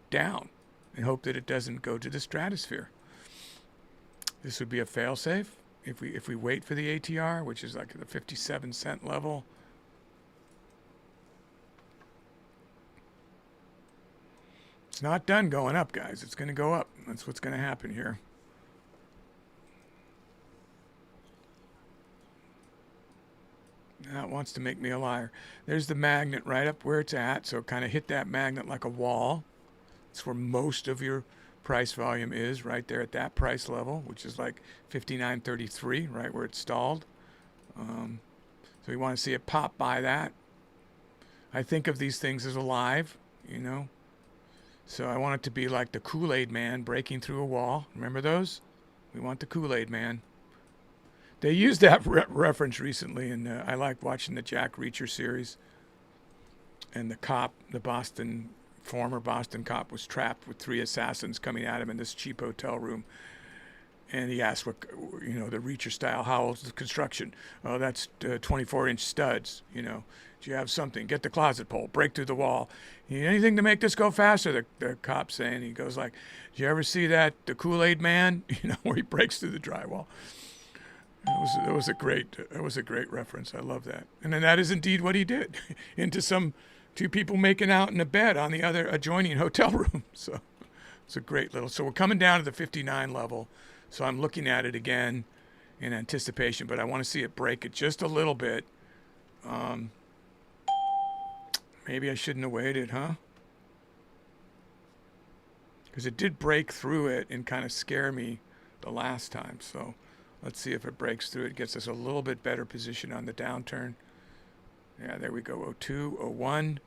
down and hope that it doesn't go to the stratosphere. This would be a fail-safe if we wait for the ATR, which is like the 57-cent level. It's not done going up, guys. It's going to go up. That's what's going to happen here. Now it wants to make me a liar. There's the magnet right up where it's at, so kind of hit that magnet like a wall. It's where most of your price volume is, right there at that price level, which is like 59.33, right where it stalled. So we want to see it pop by that. I think of these things as alive, you know. So I want it to be like the Kool-Aid man breaking through a wall. Remember those? We want the Kool-Aid man. They used that reference recently, and I like watching the Jack Reacher series. And the cop, the former Boston cop, was trapped with 3 assassins coming at him in this cheap hotel room. And he asked, what, you know, the Reacher style, how old's the construction? Oh, that's 24-inch studs, you know. Do you have something? Get the closet pole, break through the wall. You need anything to make this go faster? The cop's saying. He goes like, did you ever see the Kool-Aid man? You know, where he breaks through the drywall. That was a great reference. I love that. And then that is indeed what he did. Into some 2 people making out in a bed on the other adjoining hotel room. So it's a great little. So we're coming down to the 59 level. So I'm looking at it again in anticipation, but I want to see it break it just a little bit. Maybe I shouldn't have waited, huh? Because it did break through it and kind of scare me the last time. So let's see if it breaks through it. Gets us a little bit better position on the downturn. Yeah, there we go. 02, 01.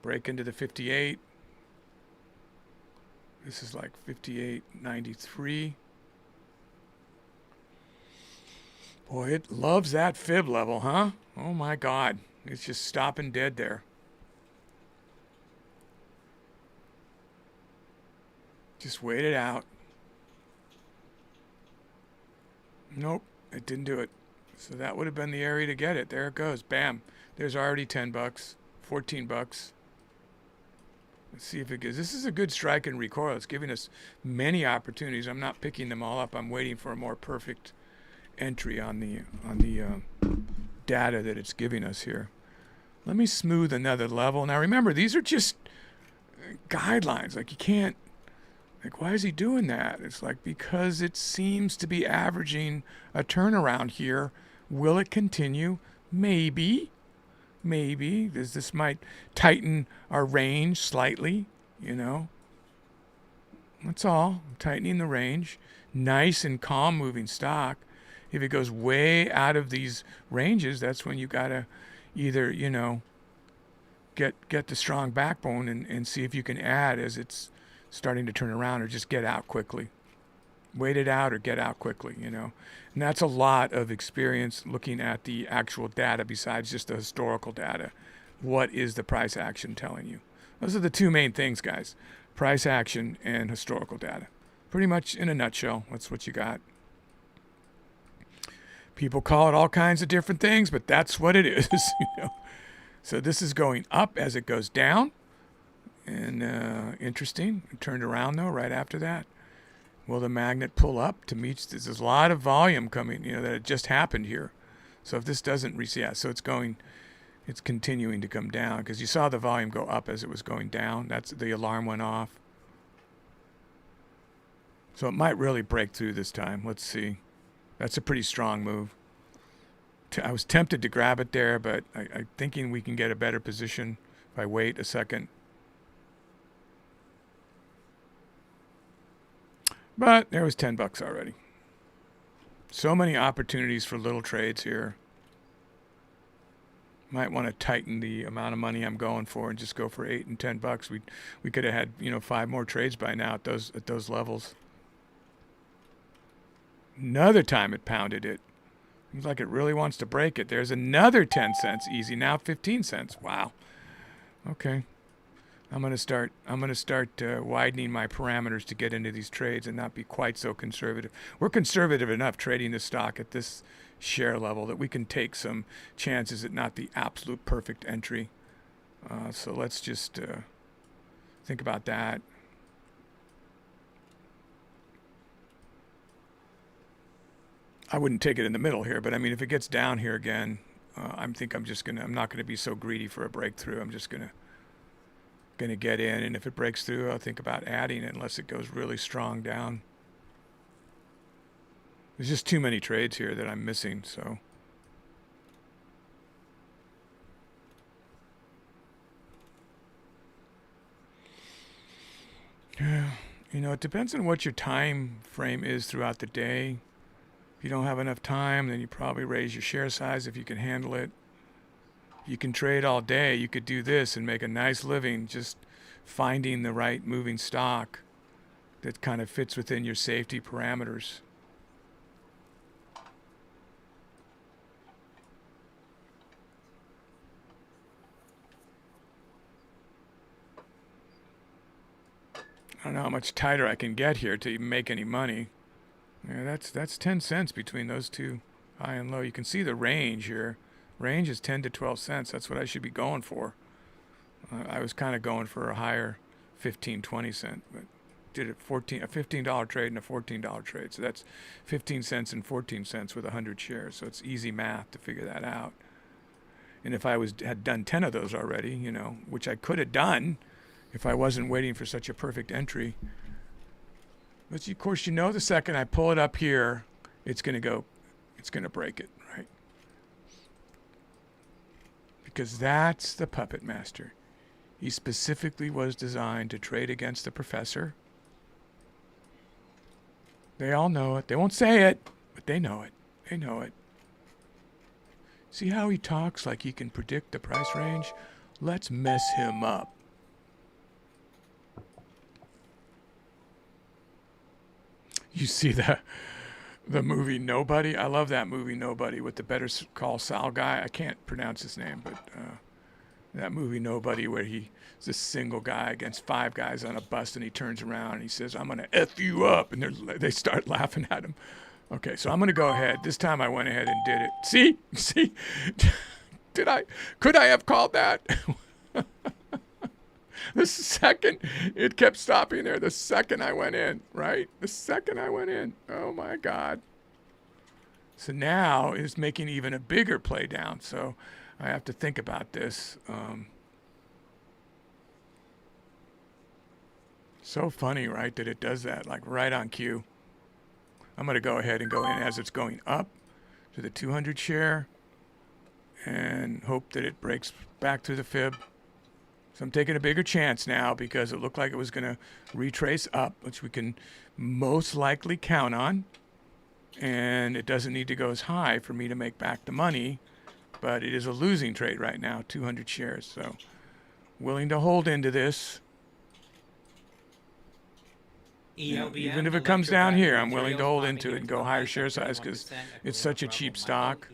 Break into the 58. This is like 58.93. Boy, it loves that fib level, huh? Oh my God. It's just stopping dead there. Just wait it out. Nope, it didn't do it. So that would have been the area to get it. There it goes. Bam. There's already $10, $14. Let's see if it gives. This is a good strike and recoil. It's giving us many opportunities. I'm not picking them all up. I'm waiting for a more perfect entry on the data that it's giving us here. Let me smooth another level. Now remember, these are just guidelines. Like you can't, like why is he doing that? It's like because it seems to be averaging a turnaround here. Will it continue? Maybe. This might tighten our range slightly, you know. That's all. Tightening the range. Nice and calm moving stock. If it goes way out of these ranges, that's when you gotta either, you know, get the strong backbone and see if you can add as it's starting to turn around, or just get out quickly. Wait it out or get out quickly, you know. And that's a lot of experience looking at the actual data besides just the historical data. What is the price action telling you? Those are the 2 main things, guys. Price action and historical data. Pretty much in a nutshell, that's what you got. People call it all kinds of different things, but that's what it is. You know? So this is going up as it goes down. And interesting. It turned around, though, right after that. Will the magnet pull up to meet? There's a lot of volume coming, you know, that had just happened here. So if this doesn't so it's continuing to come down because you saw the volume go up as it was going down. That's the alarm went off. So it might really break through this time. Let's see. That's a pretty strong move. I was tempted to grab it there, but I'm thinking we can get a better position if I wait a second. But there was 10 bucks already. So many opportunities for little trades here. Might want to tighten the amount of money I'm going for and just go for 8 and 10 bucks. We could have had, you know, 5 more trades by now at those levels. Another time it pounded it. Seems like it really wants to break it. There's another 10 cents easy. Now 15 cents. Wow. Okay. I'm gonna start widening my parameters to get into these trades and not be quite so conservative. We're conservative enough trading the stock at this share level that we can take some chances at not the absolute perfect entry. So let's just think about that. I wouldn't take it in the middle here, but I mean, if it gets down here again, I'm not gonna be so greedy for a breakthrough. I'm just gonna get in, and if it breaks through, I'll think about adding it unless it goes really strong down. There's just too many trades here that I'm missing, so. Yeah, you know, it depends on what your time frame is throughout the day. If you don't have enough time, then you probably raise your share size if you can handle it. You can trade all day. You could do this and make a nice living just finding the right moving stock that kind of fits within your safety parameters. I don't know how much tighter I can get here to even make any money. Yeah, that's 10 cents between those two high and low. You can see the range here. Range is 10 to 12 cents. That's what I should be going for. I was kind of going for a higher 15, 20 cent, but did a $15 trade and a $14 trade. So that's 15 cents and 14 cents with 100 shares. So it's easy math to figure that out. And if I had done 10 of those already, you know, which I could have done if I wasn't waiting for such a perfect entry. But of course, you know, the second I pull it up here, it's going to break it, right? Because that's the puppet master. He specifically was designed to trade against the professor. They all know it. They won't say it, but they know it. They know it. See how he talks like he can predict the price range? Let's mess him up. You see the movie Nobody? I love that movie Nobody with the Better Call Saul guy. I can't pronounce his name, but that movie Nobody where he's this single guy against 5 guys on a bus and he turns around and he says, "I'm going to F you up." And they start laughing at him. Okay, so I'm going to go ahead. This time I went ahead and did it. See? Could I have called that? The second it kept stopping there, the second I went in, right? The second I went in. Oh my God. So now it's making even a bigger play down. So I have to think about this. So funny, right, that it does that, like right on cue. I'm going to go ahead and go in as it's going up to the 200 share and hope that it breaks back through the fib. So I'm taking a bigger chance now because it looked like it was going to retrace up, which we can most likely count on. And it doesn't need to go as high for me to make back the money, but it is a losing trade right now, 200 shares. So willing to hold into this. Even if it comes down here, I'm willing to hold into it and go higher share size because it's such a cheap stock.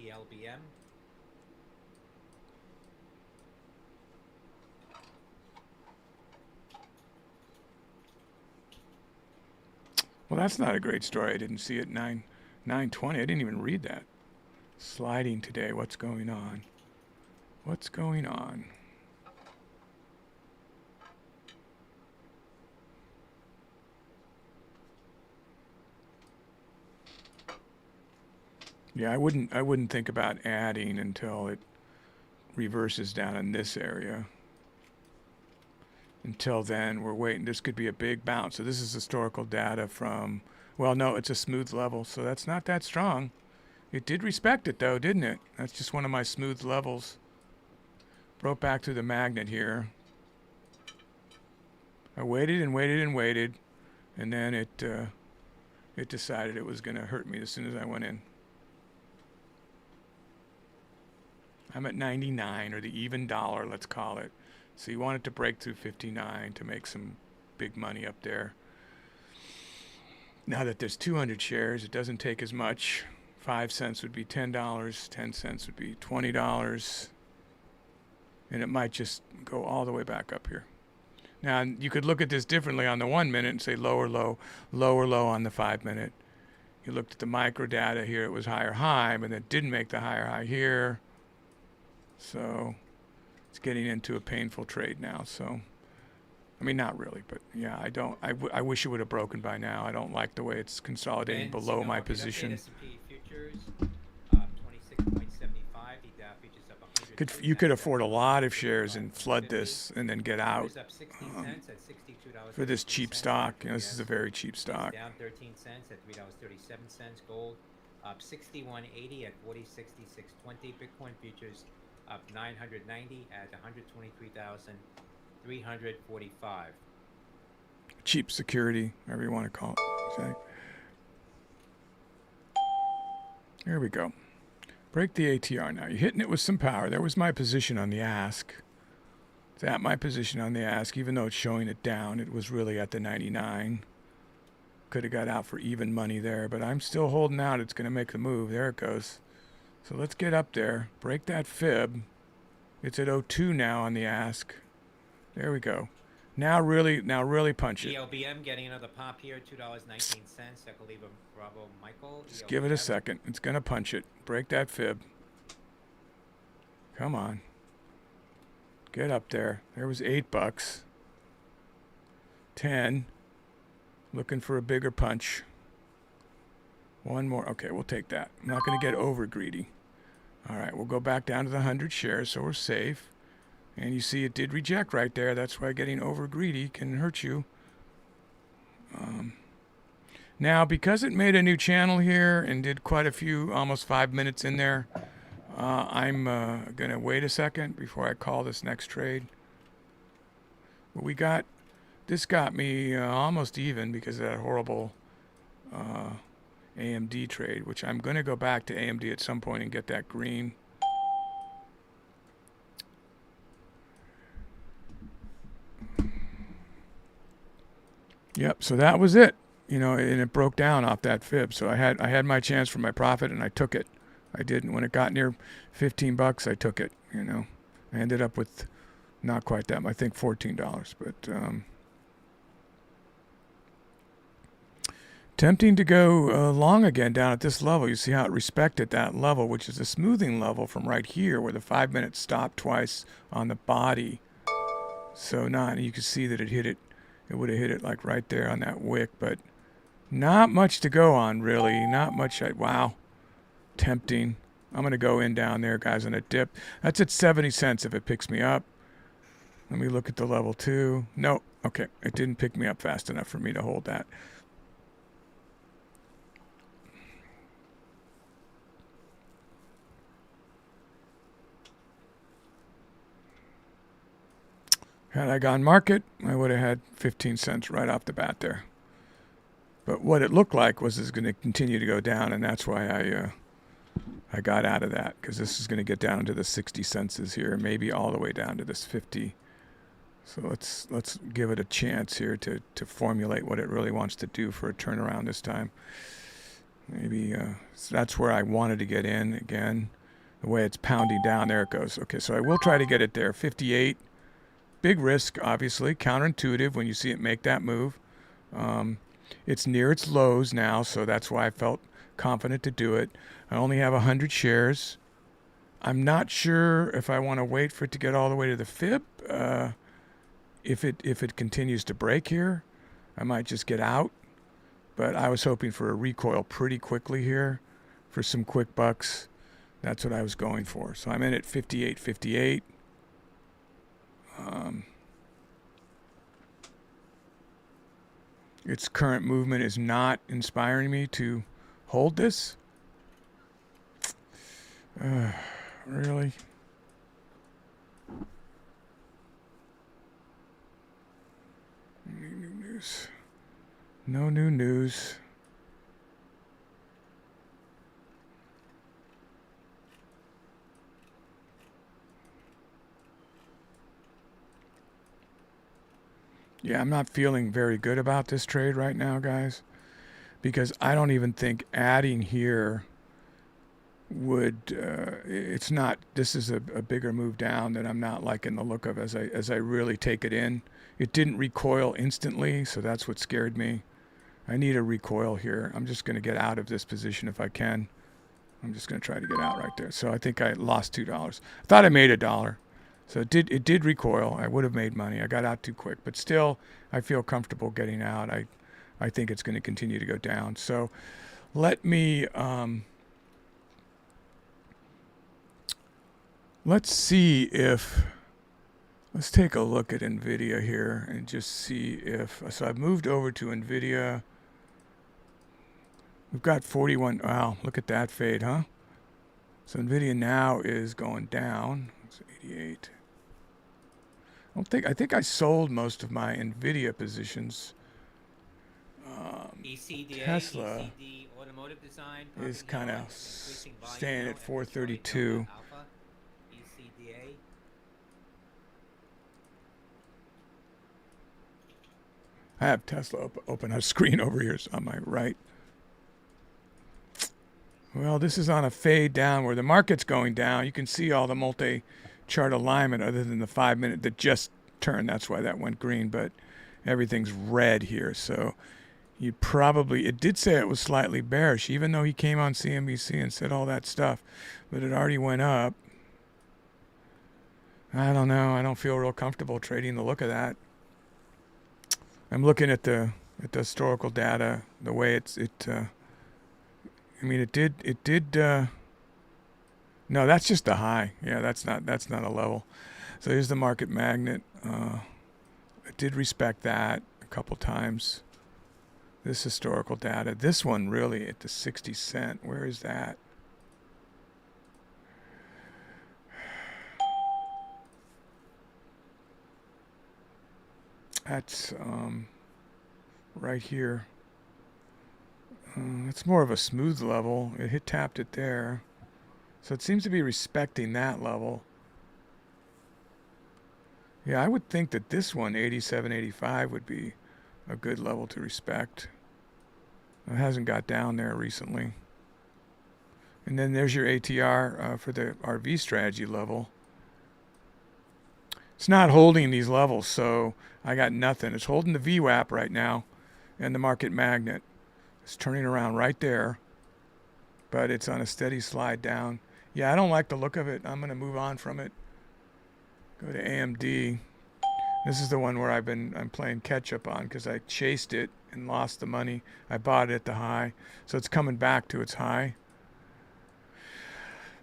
Well, that's not a great story. I didn't see it 9:20. I didn't even read that. Sliding today. What's going on? What's going on? Yeah, I wouldn't think about adding until it reverses down in this area. until then, we're waiting. This could be a big bounce. So this is historical data from, well, no, it's a smooth level, so that's not that strong. It did respect it, though, didn't it? That's just one of my smooth levels. Broke back through the magnet here. I waited and waited and waited, and then it decided it was going to hurt me as soon as I went in. I'm at 99, or the even dollar, let's call it. So you want it to break through 59 to make some big money up there. Now that there's 200 shares, it doesn't take as much. 5 cents would be $10, 10 cents would be $20, and it might just go all the way back up here. Now, you could look at this differently on the 1 minute and say lower low on the 5 minute. You looked at the micro data here, it was higher high, but it didn't make the higher high here. So it's getting into a painful trade now. So, I mean, not really, but yeah, I wish it would have broken by now. I don't like the way it's consolidating And below my market update, position. S&P futures, 26.75. The Dow futures up 100. You could afford a lot of shares and flood this and then get out Up 16 cents at $62 for this cheap stock. You know, this is a very cheap stock. Down 13 cents at $3.37. Gold up 61.80 at 40.6620. Bitcoin futures up 990 at 123,345. Cheap security, whatever you want to call it. Okay. There we go. Break the ATR now. You're hitting it with some power. There was my position on the ask. It's at my position on the ask, even though it's showing it down. It was really at the 99. Could have got out for even money there, but I'm still holding out. It's going to make the move. There it goes. So let's get up there. Break that fib. It's at 02 now on the ask. There we go. Now really punch it. ELBM getting another pop here, $2.19. Ecoliva Bravo Michael. Just give it a second. It's going to punch it. Break that fib. Come on. Get up there. There was $8. 10. Looking for a bigger punch. One more. Okay, we'll take that. I'm not going to get over greedy. All right, we'll go back down to the 100 shares, so we're safe. And you see it did reject right there. That's why getting over greedy can hurt you. Now, because it made a new channel here and did quite a few, almost 5 minutes in there, I'm going to wait a second before I call this next trade. But this got me almost even because of that horrible AMD trade, which I'm going to go back to AMD at some point and get that green. Yep, so that was it. You know, and it broke down off that fib. So I had my chance for my profit and I took it. I did, and when it got near $15, I took it, you know. I ended up with not quite that, I think $14, but tempting to go long again down at this level. You see how it respected that level, which is a smoothing level from right here where the 5 minutes stopped twice on the body. So you can see that it hit it. It would have hit it like right there on that wick, but not much to go on, really. Not much. Wow. Tempting. I'm going to go in down there, guys, on a dip. That's at 70 cents if it picks me up. Let me look at the level 2. No. Okay. It didn't pick me up fast enough for me to hold that. Had I gone market, I would have had 15 cents right off the bat there. But what it looked like was it's going to continue to go down, and that's why I got out of that, because this is going to get down to the 60 cents here, maybe all the way down to this 50. So let's give it a chance here to formulate what it really wants to do for a turnaround this time. Maybe so that's where I wanted to get in again. The way it's pounding down, there it goes. Okay, so I will try to get it there. 58. Big risk, obviously, counterintuitive when you see it make that move. It's near its lows now, so that's why I felt confident to do it. I only have 100 shares. I'm not sure if I want to wait for it to get all the way to the fib. If it continues to break here, I might just get out. But I was hoping for a recoil pretty quickly here for some quick bucks. That's what I was going for. So I'm in at 58.58. its current movement is not inspiring me to hold this. Really? New news. No new news. Yeah, I'm not feeling very good about this trade right now, guys, because I don't even think adding here would, it's not, this is a bigger move down that I'm not liking the look of as I really take it in. It didn't recoil instantly, so that's what scared me. I need a recoil here. I'm just going to get out of this position if I can. I'm just going to try to get out right there. So I think I lost $2. I thought I made $1. So it did recoil. I would have made money. I got out too quick, but still I feel comfortable getting out. I think it's going to continue to go down. So let me let's see if, let's take a look at NVIDIA here and just see if, so I've moved over to NVIDIA. We've got 41, wow, look at that fade, huh? So NVIDIA now is going down. It's 88. I think I sold most of my NVIDIA positions. ECDA, Tesla ECD Automotive Design is pumping kind hard, of increasing volume staying now at after 432. Delta Alpha, ECDA. I have Tesla open a screen over here on my right. Well, this is on a fade down where the market's going down. You can see all the multi-chart alignment other than the 5-minute that just turned. That's why that went green, but everything's red here. So you probably, it did say it was slightly bearish, even though he came on CNBC and said all that stuff, but it already went up. I don't know. I don't feel real comfortable trading the look of that. I'm looking at the historical data, the way I mean, it did, no, that's just a high. Yeah, that's not a level. So here's the market magnet. It did respect that a couple times. This historical data. This one really at the 60 cent. Where is that? That's right here. It's more of a smooth level. It tapped it there. So it seems to be respecting that level. Yeah, I would think that this one, 87.85, would be a good level to respect. It hasn't got down there recently. And then there's your ATR for the RV strategy level. It's not holding these levels, so I got nothing. It's holding the VWAP right now and the market magnet. It's turning around right there, but it's on a steady slide down. Yeah, I don't like the look of it. I'm going to move on from it. Go to AMD. This is the one where I'm playing catch up on because I chased it and lost the money. I bought it at the high, so it's coming back to its high.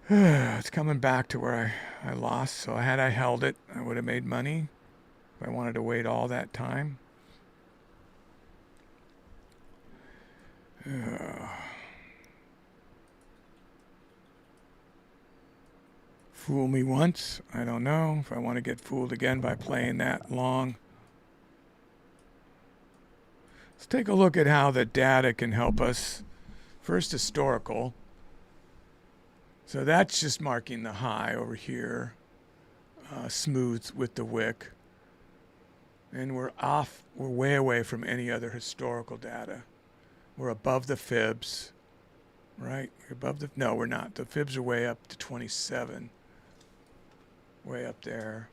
It's coming back to where I lost. So had I held it, I would have made money if I wanted to wait all that time. Fool me once. I don't know if I want to get fooled again by playing that long. Let's take a look at how the data can help us. First, historical. So that's just marking the high over here. Smooth with the wick. And we're way away from any other historical data. We're above the fibs, right? No, we're not. The fibs are way up to 27. Way up there.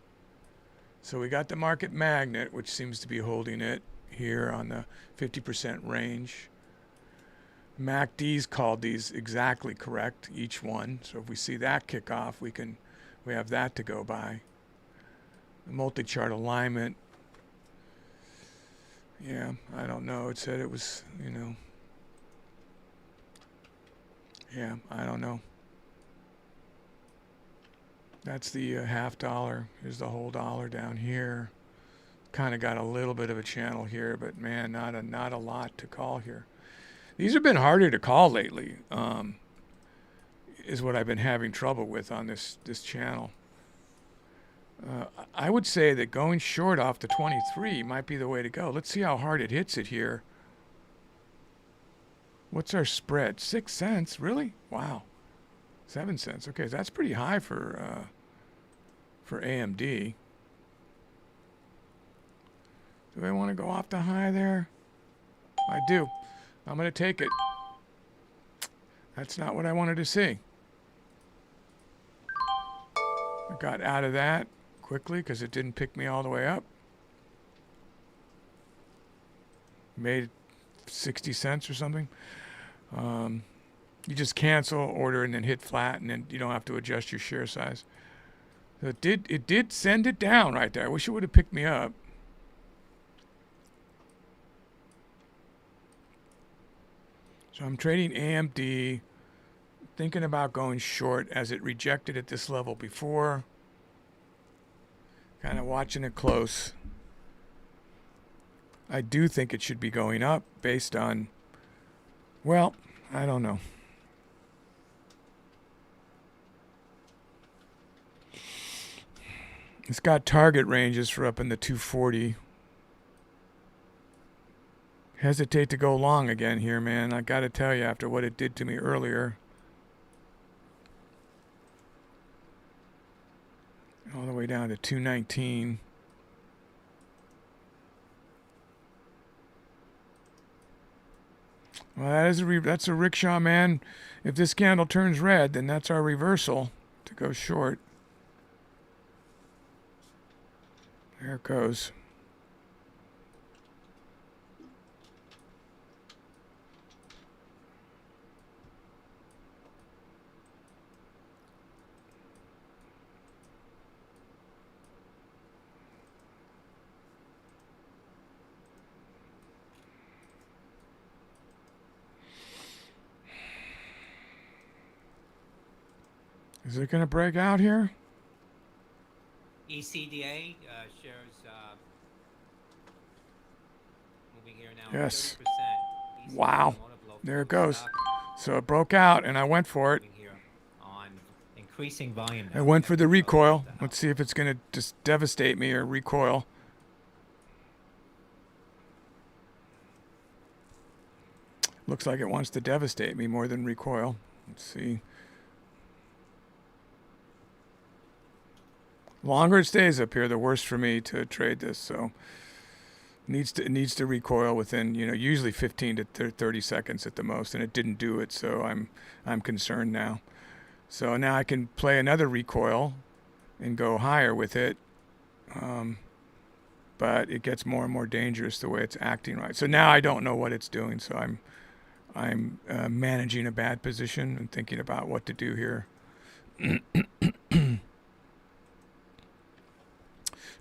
So we got the market magnet, which seems to be holding it here on the 50% range. MACD's called these exactly correct, each one. So if we see that kick off, we have that to go by. The multi-chart alignment. Yeah, I don't know. It said it was, yeah, I don't know. That's the $50. Here's the whole dollar down here. kind of got a little bit of a channel here, but man, not a lot to call here. These have been harder to call lately, is what I've been having trouble with on this channel. I would say that going short off the 23 might be the way to go. Let's see how hard it hits it here. What's our spread? 6 cents? Really? Wow. 7 cents. Okay, that's pretty high for AMD. Do I want to go off the high there? I do. I'm going to take it. That's not what I wanted to see. I got out of that quickly because it didn't pick me all the way up. Made 60 cents or something. You just cancel, order, and then hit flat, and then you don't have to adjust your share size. So it did send it down right there. I wish it would have picked me up. So I'm trading AMD, thinking about going short as it rejected at this level before. Kind of watching it close. I do think it should be going up based on, well, I don't know. It's got target ranges for up in the 240. Hesitate to go long again here, man. I got to tell you, after what it did to me earlier. All the way down to 219. Well, that's a rickshaw, man. If this candle turns red, then that's our reversal to go short. There it goes. Is it going to break out here? ECDA shares moving here now. Yes. 30%. Wow. There it goes. So it broke out, and I went for it. On increasing volume. I went for the recoil. Let's see if it's going to just devastate me or recoil. Looks like it wants to devastate me more than recoil. Let's see. Longer it stays up here, the worse for me to trade this. So it needs to recoil within, usually 15 to 30 seconds at the most, and it didn't do it. So I'm concerned now. So now I can play another recoil and go higher with it. But it gets more and more dangerous the way it's acting right. So now I don't know what it's doing. So I'm managing a bad position and thinking about what to do here.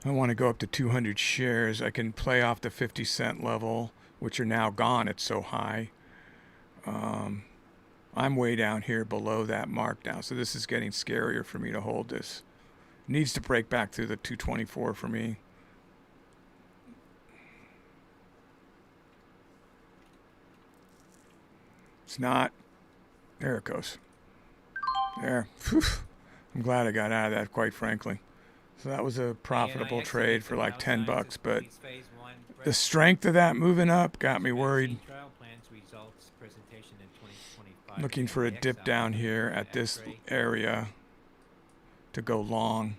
I want to go up to 200 shares. I can play off the 50-cent level, which are now gone. It's so high. I'm way down here below that mark now, so this is getting scarier for me to hold this. It needs to break back through the 224 for me. It's not. There it goes. There. Whew. I'm glad I got out of that, quite frankly. So that was a profitable trade for like $10, but the strength of that moving up got me worried. Looking for a dip down here at this area to go long.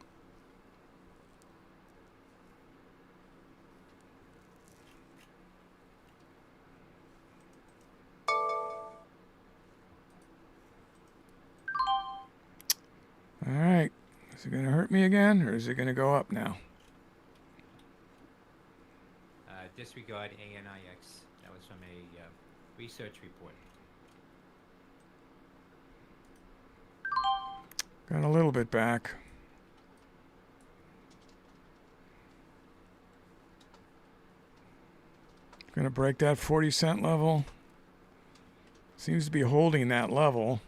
All right. Is it going to hurt me again, or is it going to go up now? Disregard ANIX. That was from a research report. Got a little bit back. Going to break that 40-cent level. Seems to be holding that level,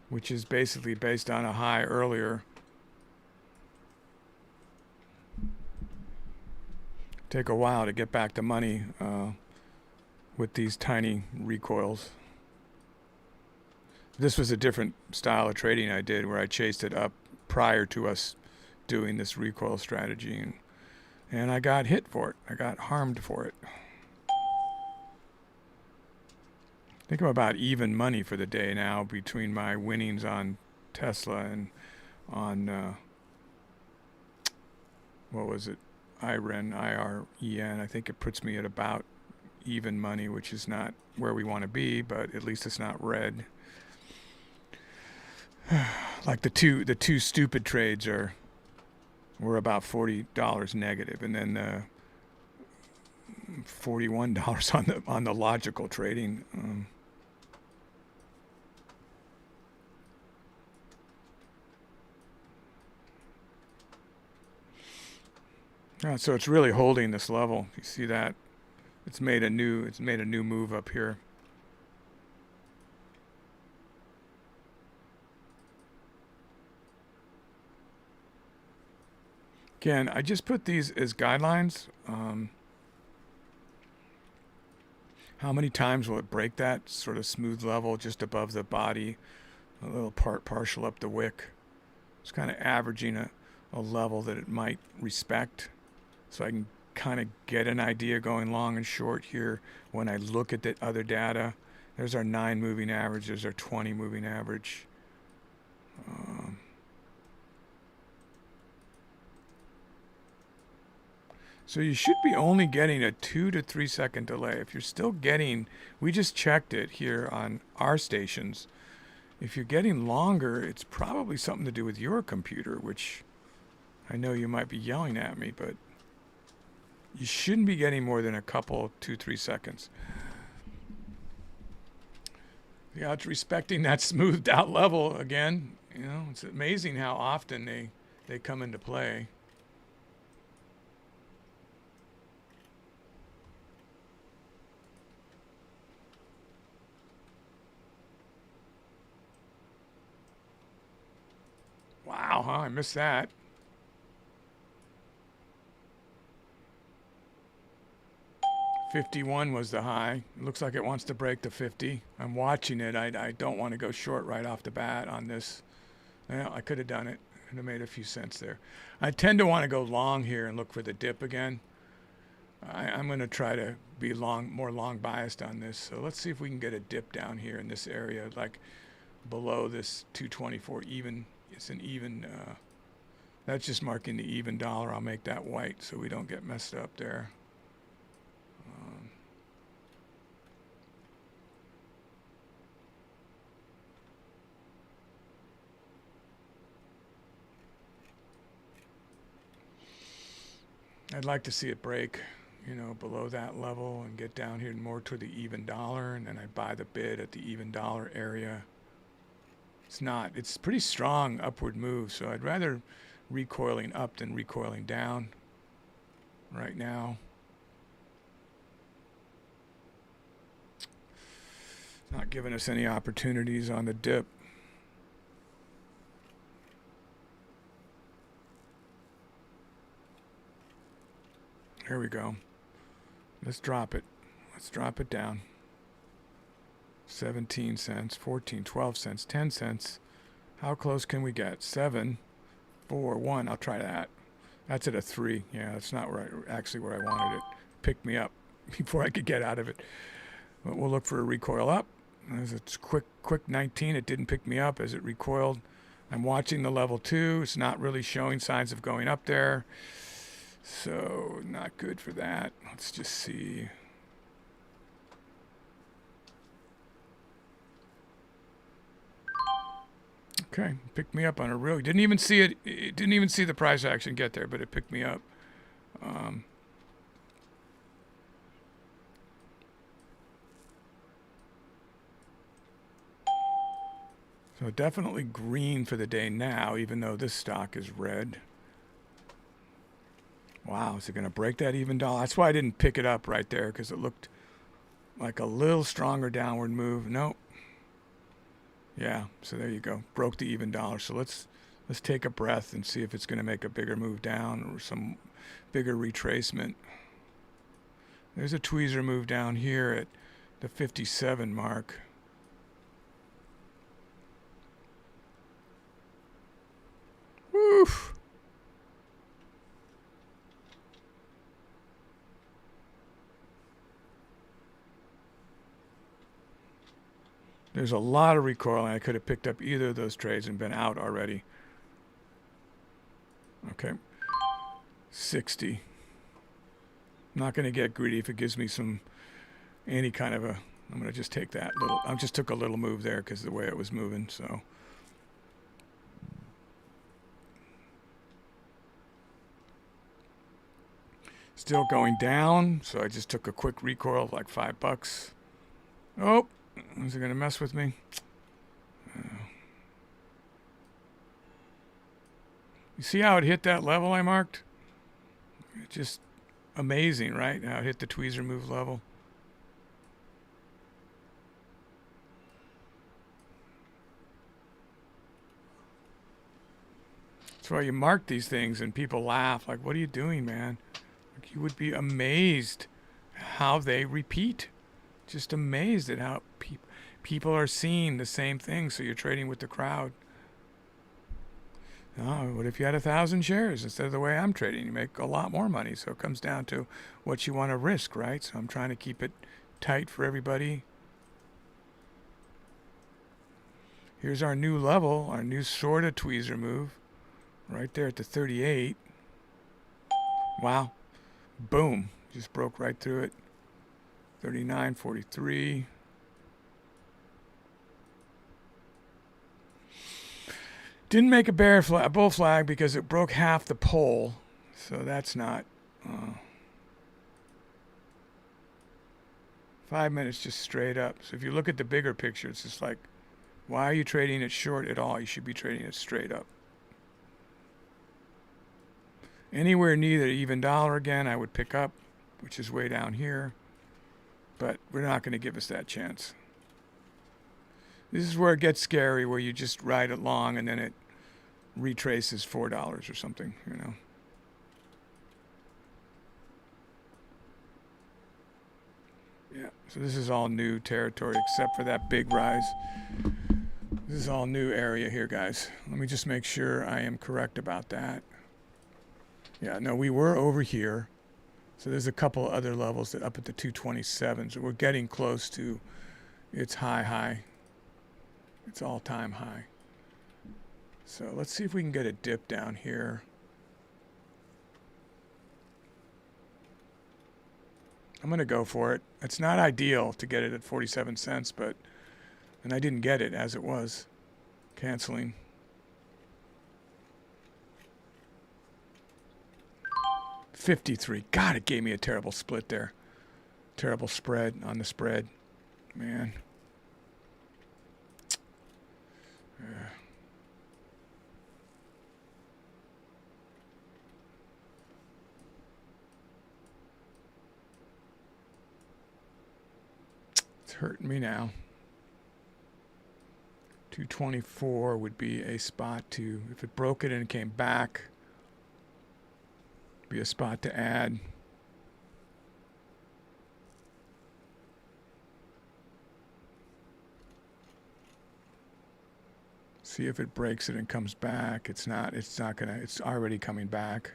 which is basically based on a high earlier. take a while to get back to money with these tiny recoils. This was a different style of trading I did where I chased it up prior to us doing this recoil strategy, and I got hit for it. I got harmed for it. I think I'm about even money for the day now between my winnings on Tesla and on what was it, IREN. I think it puts me at about even money, which is not where we want to be, but at least it's not red. Like the two stupid trades were about $40 negative, and then $41 on the logical trading. So it's really holding this level. You see that? It's made a new move up here. Again, I just put these as guidelines. How many times will it break that sort of smooth level just above the body, a little partial up the wick? It's kind of averaging a level that it might respect, so I can kind of get an idea going long and short here when I look at the other data. There's our 9 moving average. There's our 20 moving average. So you should be only getting a 2 to 3 second delay. If you're still getting, we just checked it here on our stations. If you're getting longer, it's probably something to do with your computer, which I know you might be yelling at me, but you shouldn't be getting more than a couple, 2-3 seconds. Yeah, it's respecting that smoothed out level again. You know, it's amazing how often they come into play. Wow, huh? I missed that. $51 was the high. It looks like it wants to break the 50. I'm watching it. I don't want to go short right off the bat on this. Well, I could have done it and have made a few cents there. I tend to want to go long here and look for the dip again. I'm going to try to be more long biased on this. So let's see if we can get a dip down here in this area, like below this 224 even. It's an even, that's just marking the even dollar. I'll make that white so we don't get messed up there. I'd like to see it break, you know, below that level and get down here more to the even dollar, and then I buy the bid at the even dollar area. It's pretty strong upward move, so I'd rather recoiling up than recoiling down right now. It's not giving us any opportunities on the dip. Here we go. Let's drop it. Let's drop it down. 17 cents, 14, 12 cents, 10 cents. How close can we get? 7, 4, 1. I'll try that. That's at a 3. Yeah, that's not actually where I wanted it. Pick me up before I could get out of it. But we'll look for a recoil up. As it's quick 19. It didn't pick me up as it recoiled. I'm watching the level 2. It's not really showing signs of going up there. So not good for that. Let's just see. Okay, picked me up on a real. Didn't even see it. It didn't even see the price action get there, but it picked me up. So definitely green for the day now, even though this stock is red. Wow, is it going to break that even dollar? That's why I didn't pick it up right there, because it looked like a little stronger downward move. Nope. Yeah, so there you go. Broke the even dollar. So let's take a breath and see if it's going to make a bigger move down or some bigger retracement. There's a tweezer move down here at the 57 mark. Woof. There's a lot of recoil, and I could have picked up either of those trades and been out already. Okay. 60. I'm not going to get greedy if it gives me any kind of a... I'm going to just take that little... I just took a little move there because of the way it was moving, so... Still going down, so I just took a quick recoil of like $5. Oh, is it going to mess with me? You see how it hit that level I marked? It's just amazing, right? How it hit the tweezer move level. That's why you mark these things and people laugh. Like, what are you doing, man? Like, you would be amazed how they repeat. Just amazed at how people are seeing the same thing. So you're trading with the crowd. Oh, what if you had 1,000 shares instead of the way I'm trading? You make a lot more money. So it comes down to what you want to risk, right? So I'm trying to keep it tight for everybody. Here's our new level, our new sort of tweezer move. Right there at the 38. Wow. Boom. Just broke right through it. 39.43. Didn't make a bull flag because it broke half the pole. So that's not... 5 minutes just straight up. So if you look at the bigger picture, it's just like, why are you trading it short at all? You should be trading it straight up. Anywhere near the even dollar again, I would pick up, which is way down here. But we're not going to give us that chance. This is where it gets scary, where you just ride it long and then it retraces $4 or something, you know. Yeah, so this is all new territory except for that big rise. This is all new area here, guys. Let me just make sure I am correct about that. Yeah, no, we were over here. So there's a couple other levels that up at the 227. So we're getting close to its high. It's all-time high. So let's see if we can get a dip down here. I'm going to go for it. It's not ideal to get it at 47 cents, but... And I didn't get it as it was. Canceling. $53. God, it gave me a terrible split there. Terrible spread on the spread. Man. It's hurting me now. 224 would be a spot to, if it broke it and came back, be a spot to add. See if it breaks it and comes back. It's not gonna, it's already coming back.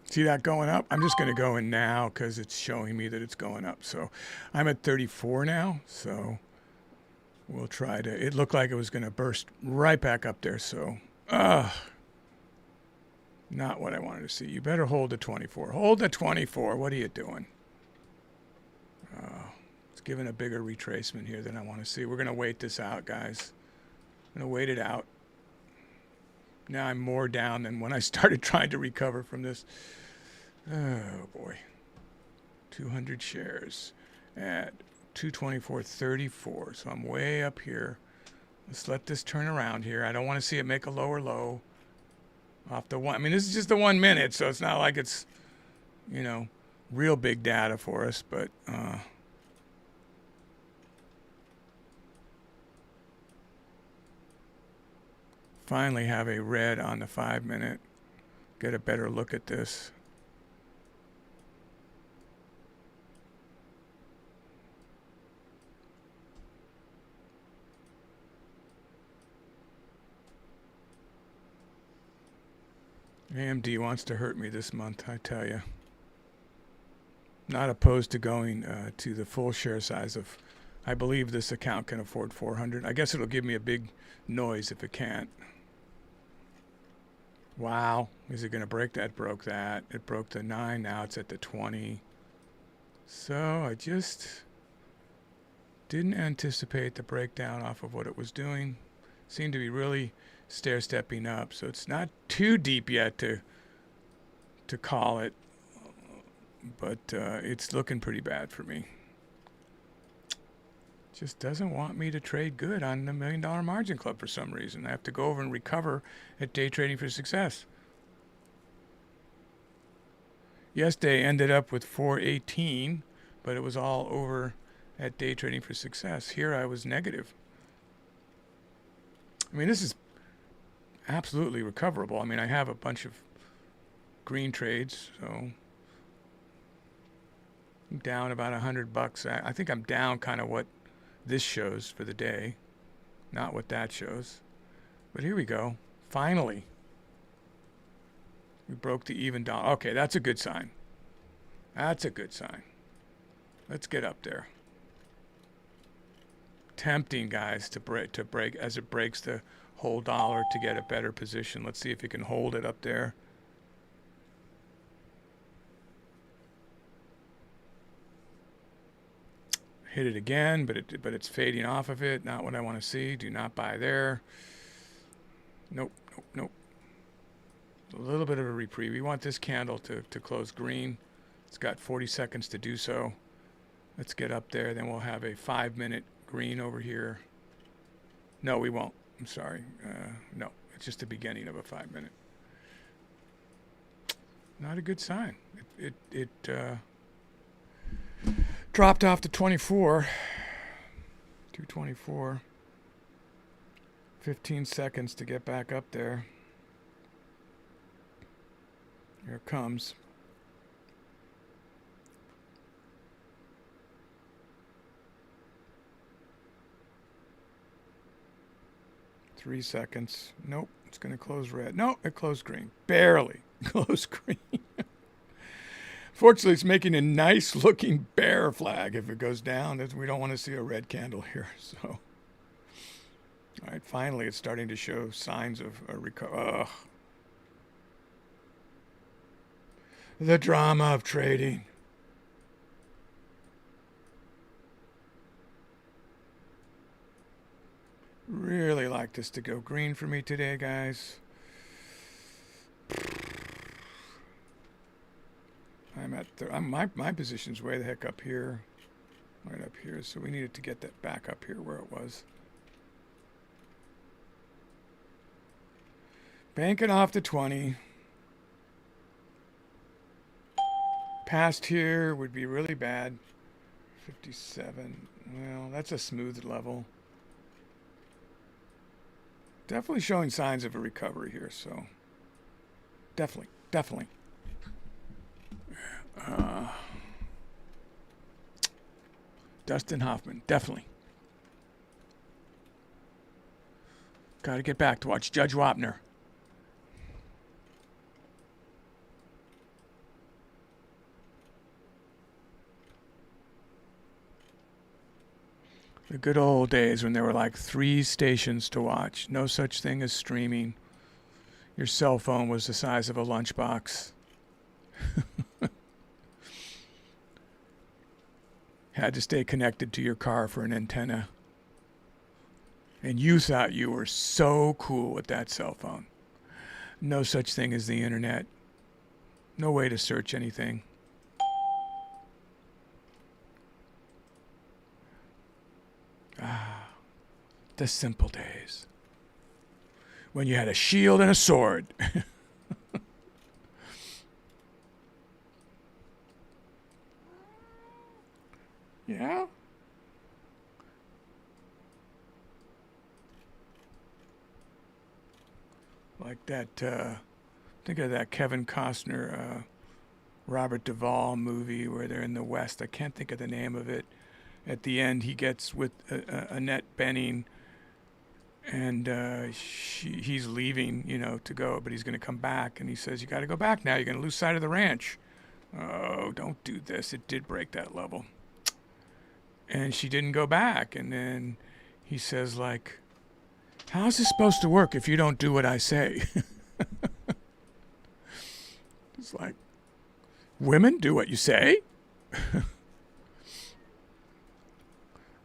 See that going up? I'm just going to go in now because it's showing me that it's going up. So I'm at 34 now. So we'll try to... It looked like it was going to burst right back up there. So, not what I wanted to see. You better hold the 24. Hold the 24. What are you doing? It's giving a bigger retracement here than I want to see. We're going to wait this out, guys. I'm going to wait it out. Now I'm more down than when I started trying to recover from this. Oh, boy. 200 shares at 224.34. So I'm way up here. Let's let this turn around here. I don't want to see it make a lower low off the one. I mean, this is just the 1 minute, so it's not like it's, you know, real big data for us, but finally have a red on the 5-minute. Get a better look at this. AMD wants to hurt me this month, I tell you. Not opposed to going to the full share size of, I believe this account can afford 400. I guess it'll give me a big noise if it can't. Wow, is it going to break that? Broke that. It broke the 9, now it's at the 20. So I just didn't anticipate the breakdown off of what it was doing. Seemed to be really stair-stepping up, so it's not too deep yet to call it, but it's looking pretty bad for me. Just doesn't want me to trade good on the $1 Million Margin Club for some reason. I have to go over and recover at Day Trading for Success. Yesterday ended up with 418, but it was all over at Day Trading for Success. Here I was negative. I mean, this is absolutely recoverable. I mean, I have a bunch of green trades, so I'm down about $100. I think I'm down kind of what this shows for the day, not what that shows. But here we go. Finally, we broke the even dollar. Okay, that's a good sign. That's a good sign. Let's get up there. Tempting, guys, to break as it breaks the whole dollar to get a better position. Let's see if you can hold it up there. Hit it again, but it's fading off of it. Not what I want to see. Do not buy there. Nope, nope, nope. A little bit of a reprieve. We want this candle to close green. It's got 40 seconds to do so. Let's get up there. Then we'll have a 5-minute green over here. No, we won't. I'm sorry. No, it's just the beginning of a 5-minute. Not a good sign. It dropped off to 24. 224. 15 seconds to get back up there. Here it comes. Three seconds. Nope, it's going to close red. No, it closed green. Barely closed green. Fortunately, it's making a nice looking bear flag. If it goes down, we don't want to see a red candle here. So, all right, finally, it's starting to show signs of a recovery. The drama of trading. Really like this to go green for me today, guys. I'm at my position's way the heck up here, right up here. So we needed to get that back up here where it was. Banking off the 20. Past here would be really bad. 57. Well, that's a smooth level. Definitely showing signs of a recovery here, so definitely. Dustin Hoffman, definitely. Got to get back to watch Judge Wapner. The good old days when there were like 3 stations to watch. No such thing as streaming. Your cell phone was the size of a lunchbox. Had to stay connected to your car for an antenna. And you thought you were so cool with that cell phone. No such thing as the internet. No way to search anything. Ah, the simple days. When you had a shield and a sword. Yeah? like that. Think of that Kevin Costner, Robert Duvall movie where they're in the West. I can't think of the name of it. At the end, he gets with Annette Bening, and he's leaving, to go, but he's going to come back, and he says, "You got to go back now. You're going to lose sight of the ranch." Oh, don't do this. It did break that level, and she didn't go back. And then he says, like, "How's this supposed to work if you don't do what I say?" It's like, women do what you say.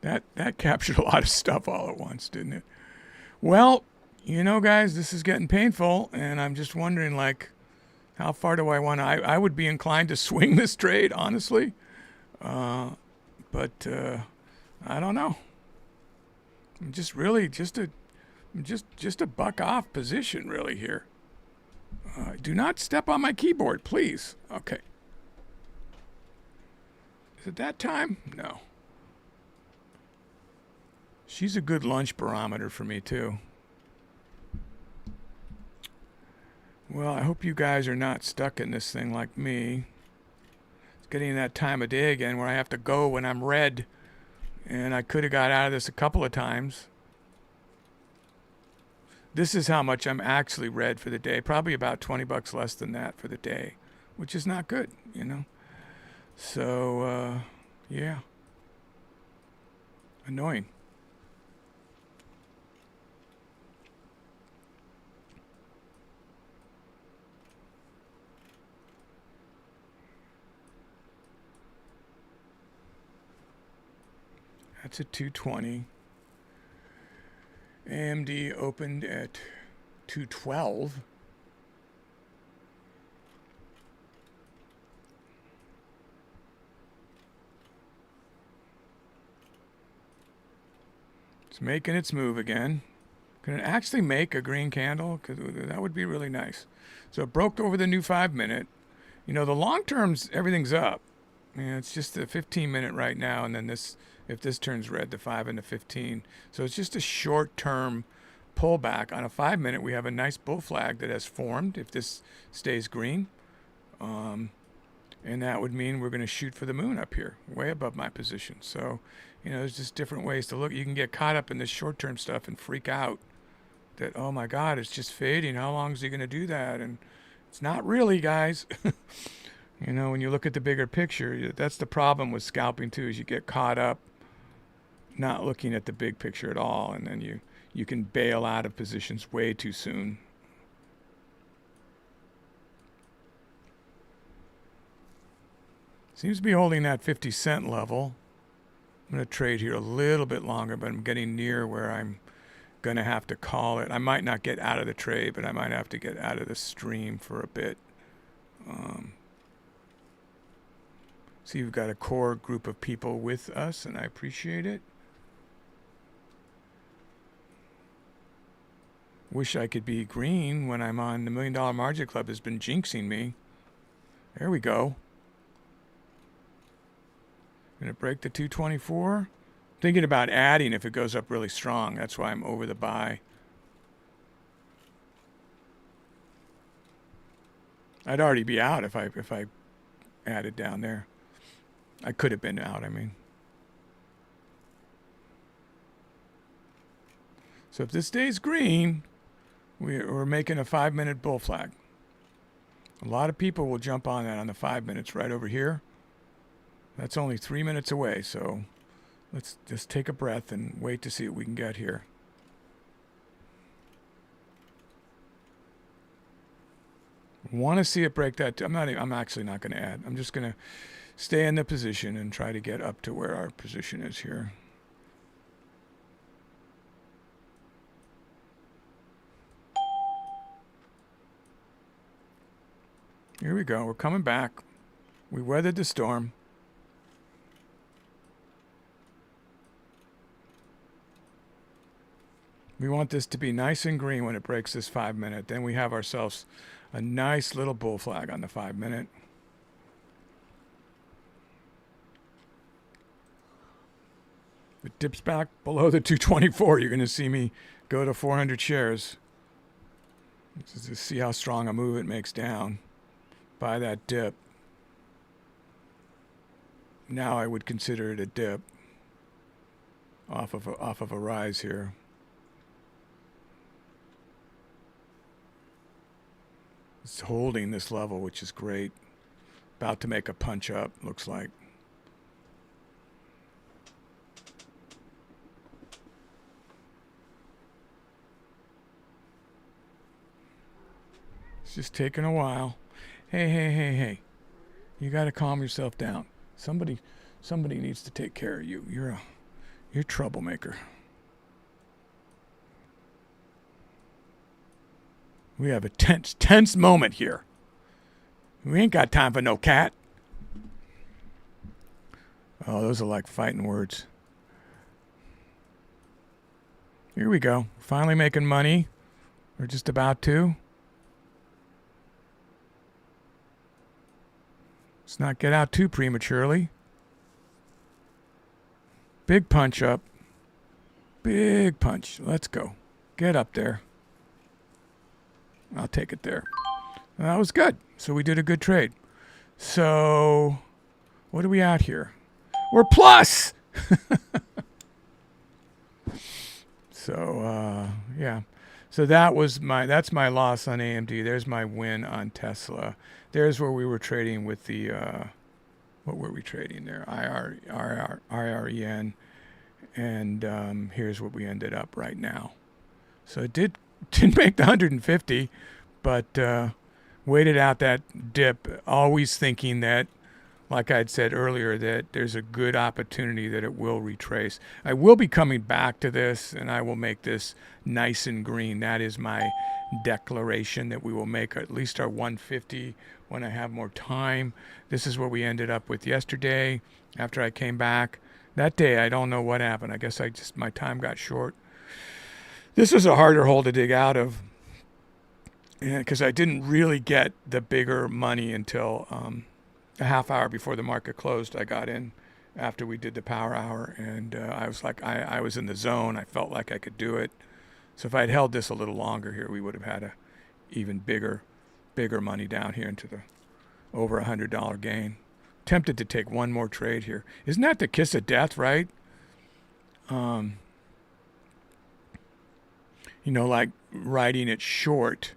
That captured a lot of stuff all at once, didn't it? Well, guys, this is getting painful, and I'm just wondering, like, how far do I want to? I would be inclined to swing this trade, honestly, but I don't know. I'm just really just a buck off position, really, here. Do not step on my keyboard, please. Okay. Is it that time? No. She's a good lunch barometer for me, too. Well, I hope you guys are not stuck in this thing like me. It's getting that time of day again where I have to go when I'm red. And I could have got out of this a couple of times. This is how much I'm actually red for the day. Probably about $20 less than that for the day, which is not good, So, yeah. Annoying. That's at 220. AMD opened at 212. It's making its move again. Can it actually make a green candle? Because that would be really nice. So it broke over the new 5-minute. The long terms, everything's up. It's just the 15-minute right now, and then if this turns red, the 5 and the 15. So it's just a short-term pullback. On a 5-minute, we have a nice bull flag that has formed if this stays green. And that would mean we're going to shoot for the moon up here, way above my position. So, there's just different ways to look. You can get caught up in this short-term stuff and freak out that, oh my God, it's just fading. How long is he going to do that? And it's not really, guys. When you look at the bigger picture, that's the problem with scalping too, is you get caught up not looking at the big picture at all, and then you can bail out of positions way too soon. Seems to be holding that 50-cent level. I'm going to trade here a little bit longer, but I'm getting near where I'm going to have to call it. I might not get out of the trade, but I might have to get out of the stream for a bit. See, we've got a core group of people with us, and I appreciate it. Wish I could be green when I'm on the $1 Million Margin Club. Has been jinxing me. There we go. Gonna break the 224. Thinking about adding if it goes up really strong. That's why I'm over the buy. I'd already be out if I added down there. I could have been out, I mean. So if this stays green, we're making a 5-minute bull flag. A lot of people will jump on that on the 5 minutes right over here. That's only 3 minutes away, so let's just take a breath and wait to see what we can get here. Want to see it break that. I'm actually not going to add. I'm just going to stay in the position and try to get up to where our position is here. Here we go. We're coming back. We weathered the storm. We want this to be nice and green when it breaks this 5-minute. Then we have ourselves a nice little bull flag on the 5-minute. If it dips back below the 224, you're going to see me go to 400 shares. Just to see how strong a move it makes down. Buy that dip. Now I would consider it a dip off of a rise here. It's holding this level, which is great. About to make a punch up, looks like. It's just taking a while. Hey. You got to calm yourself down. Somebody needs to take care of you. You're a troublemaker. We have a tense moment here. We ain't got time for no cat. Oh, those are like fighting words. Here we go. Finally making money. We're just about to. Let's not get out too prematurely. Big punch up. Big punch. Let's go. Get up there. I'll take it there. That was good. So we did a good trade. So what are we at here? We're plus. So yeah. So that's my loss on AMD. There's my win on Tesla. There's where we were trading with the what were we trading there? IREN. And here's what we ended up right now. So it didn't make the 150, but waited out that dip, always thinking that, like I'd said earlier, that there's a good opportunity that it will retrace. I will be coming back to this, and I will make this nice and green. That is my declaration that we will make at least our 150 when I have more time. This is what we ended up with yesterday after I came back. That day, I don't know what happened. I guess my time got short. This was a harder hole to dig out of because I didn't really get the bigger money until a half hour before the market closed. I got in after we did the power hour, and I was like, I was in the zone. I felt like I could do it. So if I'd held this a little longer here, we would have had a even bigger money down here into the over $100 gain. Tempted to take one more trade here. Isn't that the kiss of death, right? Like riding it short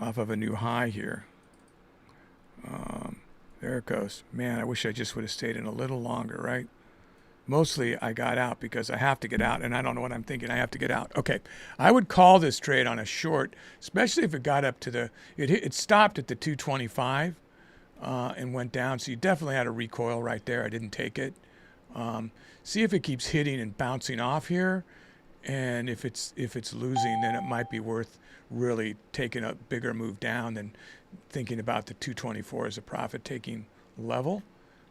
off of a new high here. There it goes. Man, I wish I just would have stayed in a little longer, right? Mostly I got out because I have to get out, and I don't know what I'm thinking. I have to get out. Okay, I would call this trade on a short, especially if it got up to it stopped at the 225 and went down. So you definitely had a recoil right there. I didn't take it. See if it keeps hitting and bouncing off here. And if it's losing, then it might be worth really taking a bigger move down than thinking about the 224 as a profit-taking level.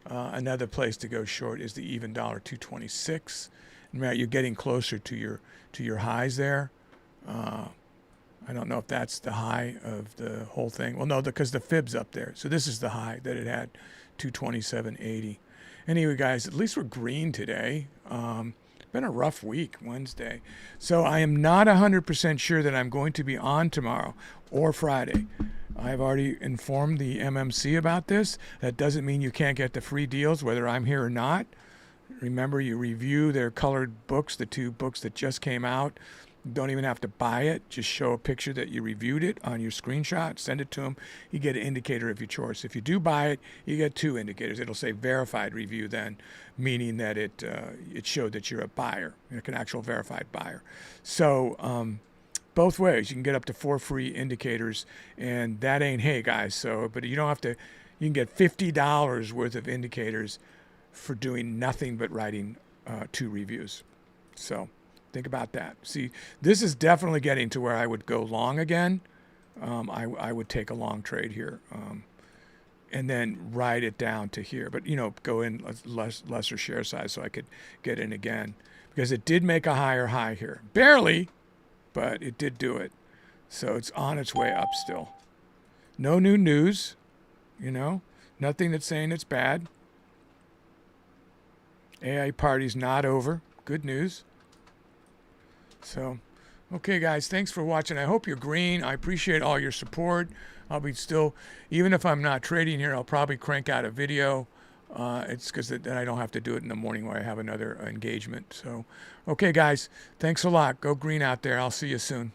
Another place to go short is the even dollar 226. You're getting closer to your highs there. I don't know if that's the high of the whole thing. Well, no, because the fib's up there. So this is the high that it had, 227.80. Anyway, guys, at least we're green today. Been a rough week, Wednesday. So I am not 100% sure that I'm going to be on tomorrow or Friday. I've already informed the MMC about this. That doesn't mean you can't get the free deals, whether I'm here or not. Remember, you review their colored books, the 2 books that just came out. You don't even have to buy it. Just show a picture that you reviewed it on your screenshot. Send it to them. You get an indicator of your choice. If you do buy it, you get 2 indicators. It'll say verified review then, meaning that it showed that you're a buyer, like an actual verified buyer. So both ways, you can get up to 4 free indicators, and that ain't hay, guys. So, but you don't have to. You can get $50 worth of indicators for doing nothing but writing 2 reviews. So think about that. See, this is definitely getting to where I would go long again. I would take a long trade here and then ride it down to here. But, go in lesser share size so I could get in again. Because it did make a higher high here. Barely, but it did do it. So it's on its way up still. No new news, Nothing that's saying it's bad. AI party's not over. Good news. So Okay, guys, thanks for watching. I hope you're green. I appreciate all your support. I'll be still, even if I'm not trading here, I'll probably crank out a video. It's because then I don't have to do it in the morning where I have another engagement. So, okay, guys, thanks a lot. Go green out there. I'll see you soon.